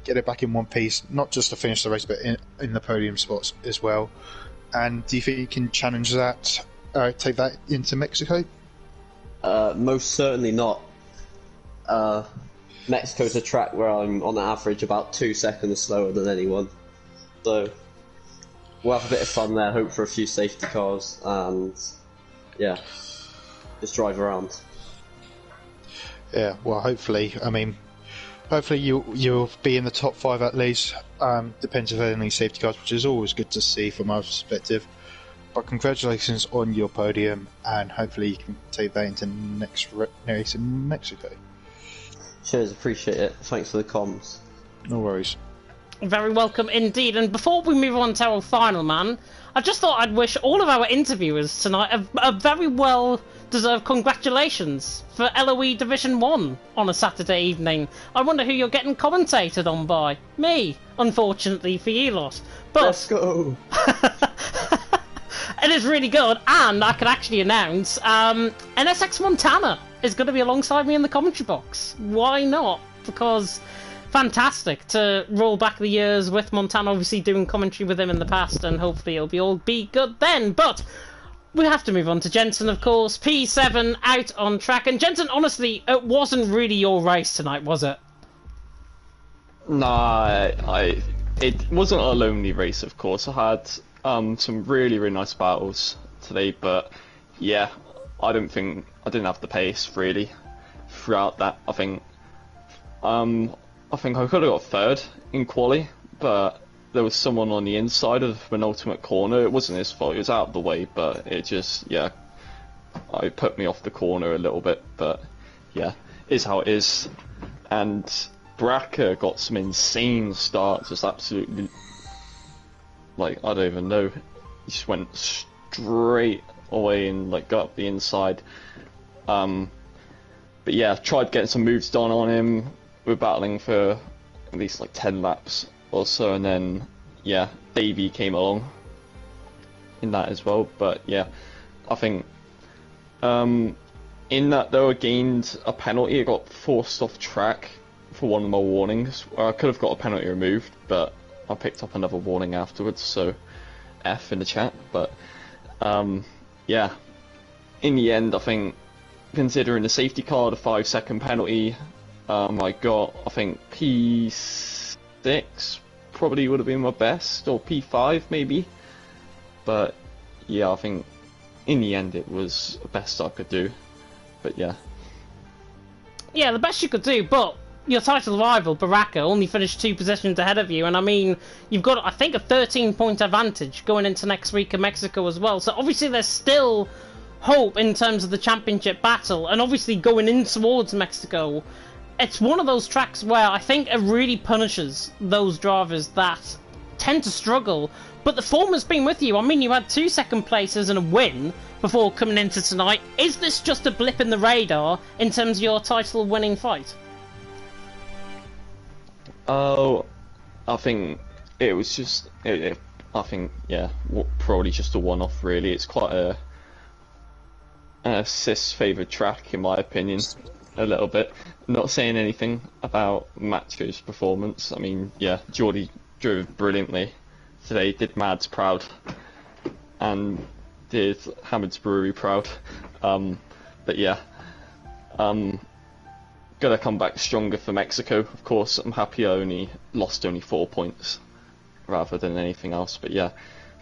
get it back in one piece, not just to finish the race, but in the podium spots as well. And do you think you can challenge that, take that into Mexico? Most certainly not. Mexico's a track where I'm on average about 2 seconds slower than anyone, so we'll have a bit of fun there, hope for a few safety cars, and yeah, just drive around. Yeah, well, hopefully you'll be in the top 5 at least. Depends if there are any safety cars, which is always good to see from our perspective. But congratulations on your podium, and hopefully you can take that into next race in Mexico. Cheers, appreciate it. Thanks for the comms. No worries. Very welcome indeed. And before we move on to our final man, I just thought I'd wish all of our interviewers tonight a very well-deserved congratulations for LOE Division 1 on a Saturday evening. I wonder who you're getting commentated on by. Me, unfortunately for you lot. But let's go! It is really good, and I can actually announce NSX Montana is going to be alongside me in the commentary box. Why not? Because fantastic to roll back the years with Montana, obviously doing commentary with him in the past, and hopefully it'll be good then. But we have to move on to Jensen, of course. P7 out on track, and Jensen, honestly, it wasn't really your race tonight, was it? Nah, it wasn't a lonely race, of course. I had some really nice battles today, but yeah, I didn't have the pace really throughout that. I think I could have got third in quali, but there was someone on the inside of the penultimate corner. It wasn't his fault, it was out of the way, but it just, yeah, it put me off the corner a little bit, but yeah, is how it is. And Bracker got some insane starts, just absolutely, like, I don't even know, he just went straight away and like got up the inside. But yeah, tried getting some moves done on him. We were battling for at least like 10 laps or so, and then yeah, Davey came along in that as well. But yeah, I think in that though I gained a penalty. I got forced off track for one of my warnings. I could have got a penalty removed, but I picked up another warning afterwards, so F in the chat. But yeah, in the end, I think, considering the safety car, the 5-second penalty, I got, I think, P6 probably would have been my best, or P5 maybe. But yeah, I think in the end it was the best I could do. But yeah. Yeah, the best you could do, but your title rival, Baraka, only finished 2 positions ahead of you, and I mean, you've got, I think, a 13-point advantage going into next week in Mexico as well, so obviously there's still hope in terms of the championship battle, and obviously going in towards Mexico, it's one of those tracks where I think it really punishes those drivers that tend to struggle, but the form has been with you. I mean, you had 2 second places and a win before coming into tonight. Is this just a blip in the radar in terms of your title winning fight? Oh, I think it was just, I think, yeah, probably just a one-off really. It's quite a cis favoured track in my opinion, a little bit. Not saying anything about Macho's performance. I mean, yeah, Geordie drove brilliantly today, did Mads proud, and did Hammered's Brewery proud. But yeah, gotta come back stronger for Mexico, of course. I'm happy I lost only 4 points rather than anything else, but yeah,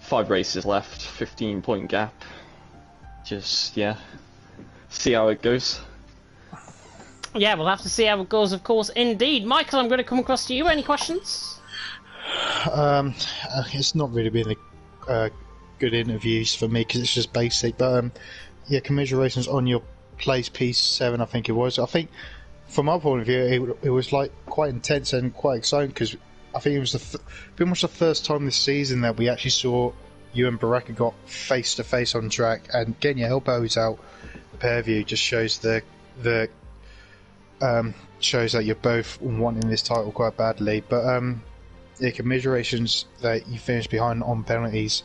5 races left, 15-point gap. Just, yeah, see how it goes. Yeah, we'll have to see how it goes, of course, indeed. Michael, I'm going to come across to you. Any questions? It's not really been a good interviews for me because it's just basic, but yeah, commiserations on your place P7, I think it was. I think from our point of view, it was like quite intense and quite exciting because I think it was pretty much the first time this season that we actually saw you and Baraka got face to face on track, and getting your elbows out the pair of you just shows shows that you're both wanting this title quite badly. But yeah, commiserations that you finished behind on penalties.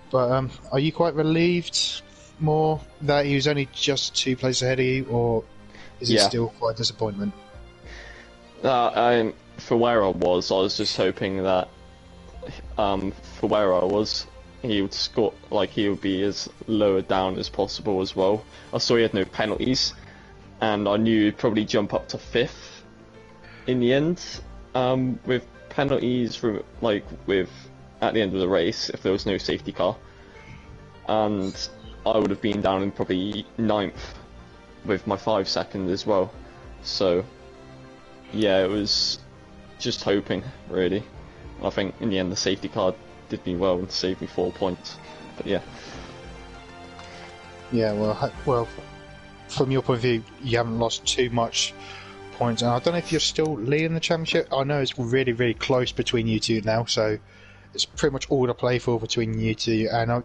But are you quite relieved more that he was only just 2 places ahead of you, or is it still quite a disappointment? For where I was just hoping that for where I was, he would score, like he would be as lower down as possible as well. I saw he had no penalties, and I knew he'd probably jump up to 5th in the end with penalties from at the end of the race if there was no safety car, and I would have been down in probably 9th with my 5 seconds as well. So yeah, it was just hoping really. I think in the end the safety car did me well and saved me 4 points. But yeah. Yeah, well, from your point of view, you haven't lost too much points, and I don't know if you're still leading the championship. I know it's really, really close between you two now, so it's pretty much all to play for between you two. And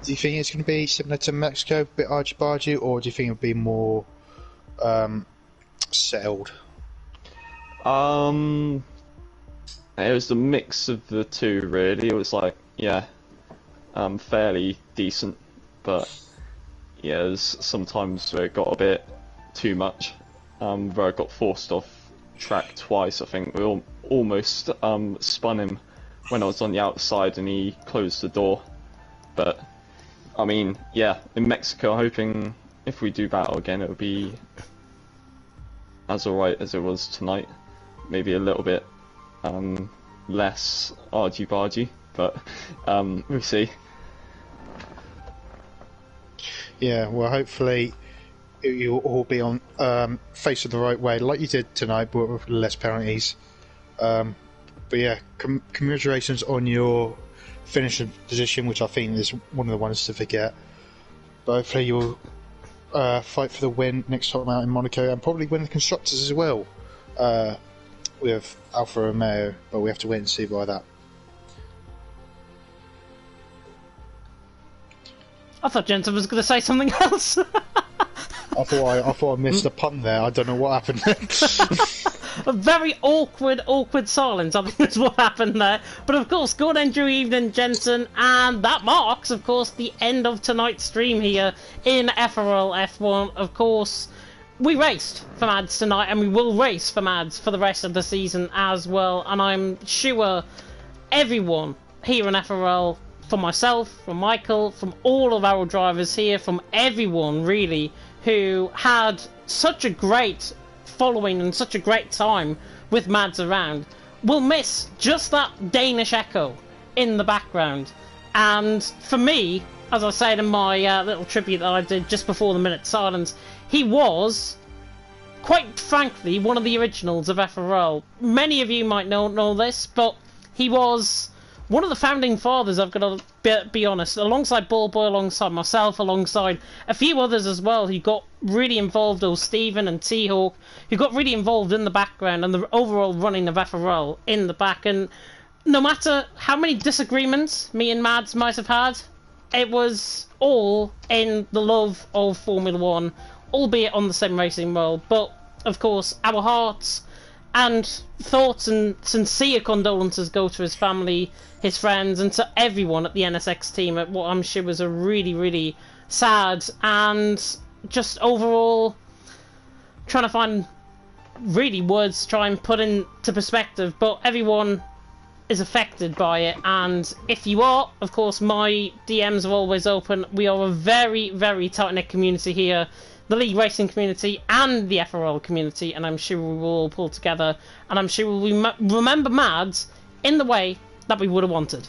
do you think it's going to be similar to Mexico, a bit argy-bargy, or do you think it'll be more settled? It was a mix of the two, really. It was like, yeah, fairly decent, but yeah, there's sometimes where it got a bit too much, where I got forced off track twice. I think we almost spun him when I was on the outside and he closed the door. But I mean, yeah, in Mexico, hoping if we do battle again, it'll be as alright as it was tonight. Maybe a little bit less argy-bargy, but we'll see. Yeah, well, hopefully you'll all be on facing the right way, like you did tonight, but with less penalties. But yeah, commiserations on your finishing position, which I think is one of the ones to forget. But hopefully you'll fight for the win next time out in Monaco, and probably win the constructors as well with Alfa Romeo. But we have to wait and see by that. I thought Jensen was going to say something else. I thought I missed a pun there. I don't know what happened. A very awkward silence, I think is what happened there. But of course, good end your evening, Jensen, and that marks, of course, the end of tonight's stream here in FRL F1. Of course, we raced for Mads tonight, and we will race for Mads for the rest of the season as well. And I'm sure everyone here in FRL, from myself, from Michael, from all of our drivers here, from everyone really who had such a great following and such a great time with Mads around, will miss just that Danish echo in the background. And for me, as I said in my little tribute that I did just before the minute silence, he was, quite frankly, one of the originals of FRL. Many of you might know this, but he was one of the founding fathers, I've got to be honest, alongside Ball Boy, alongside myself, alongside a few others as well, who got really involved, Stephen and T-Hawk, who got really involved in the background and the overall running of FRL in the back. And no matter how many disagreements me and Mads might have had, it was all in the love of Formula One, albeit on the same racing world. But, of course, our hearts and thoughts and sincere condolences go to his family, his friends, and to everyone at the NSX team at what I'm sure was a really, really sad and just overall trying to find really words to try and put into perspective. But everyone is affected by it, and if you are, of course, my DMs are always open. We are a very, very tight-knit community here, the league racing community and the FRL community, and I'm sure we will all pull together, and I'm sure we will remember Mads in the way that we would have wanted.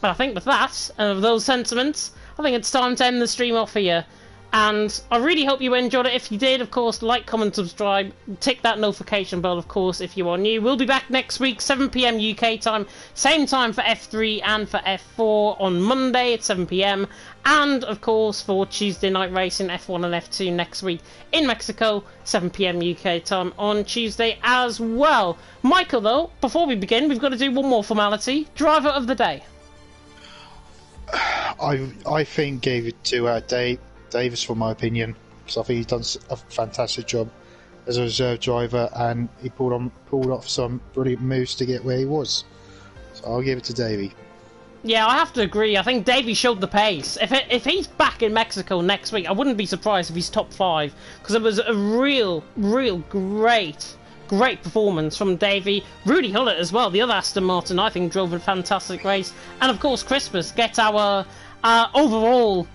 But I think with that, and with those sentiments, I think it's time to end the stream off here. And I really hope you enjoyed it. If you did, of course, like, comment, subscribe, tick that notification bell, of course, if you are new. We'll be back next week, 7 PM UK time, same time for F3 and for F4 on Monday at 7 PM, and, of course, for Tuesday night racing, F1 and F2 next week in Mexico, 7 PM UK time on Tuesday as well. Michael, though, before we begin, we've got to do one more formality. Driver of the day. I think gave it to Davis, for my opinion, because I think he's done a fantastic job as a reserve driver, and he pulled off some brilliant moves to get where he was. So I'll give it to Davey. Yeah, I have to agree. I think Davey showed the pace. If he's back in Mexico next week, I wouldn't be surprised if he's top 5, because it was a real great performance from Davey. Rudy Hullett as well, the other Aston Martin, I think drove a fantastic race, and of course Crispus gets our overall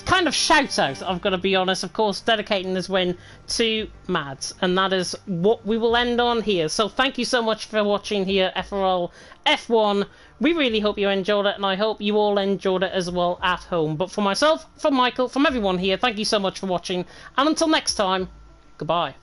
kind of shout out, I've got to be honest, of course, dedicating this win to Mads, and that is what we will end on here. So thank you so much for watching here, FRL F1. We really hope you enjoyed it, and I hope you all enjoyed it as well at home. But for myself, from Michael, from everyone here, thank you so much for watching, and until next time, goodbye.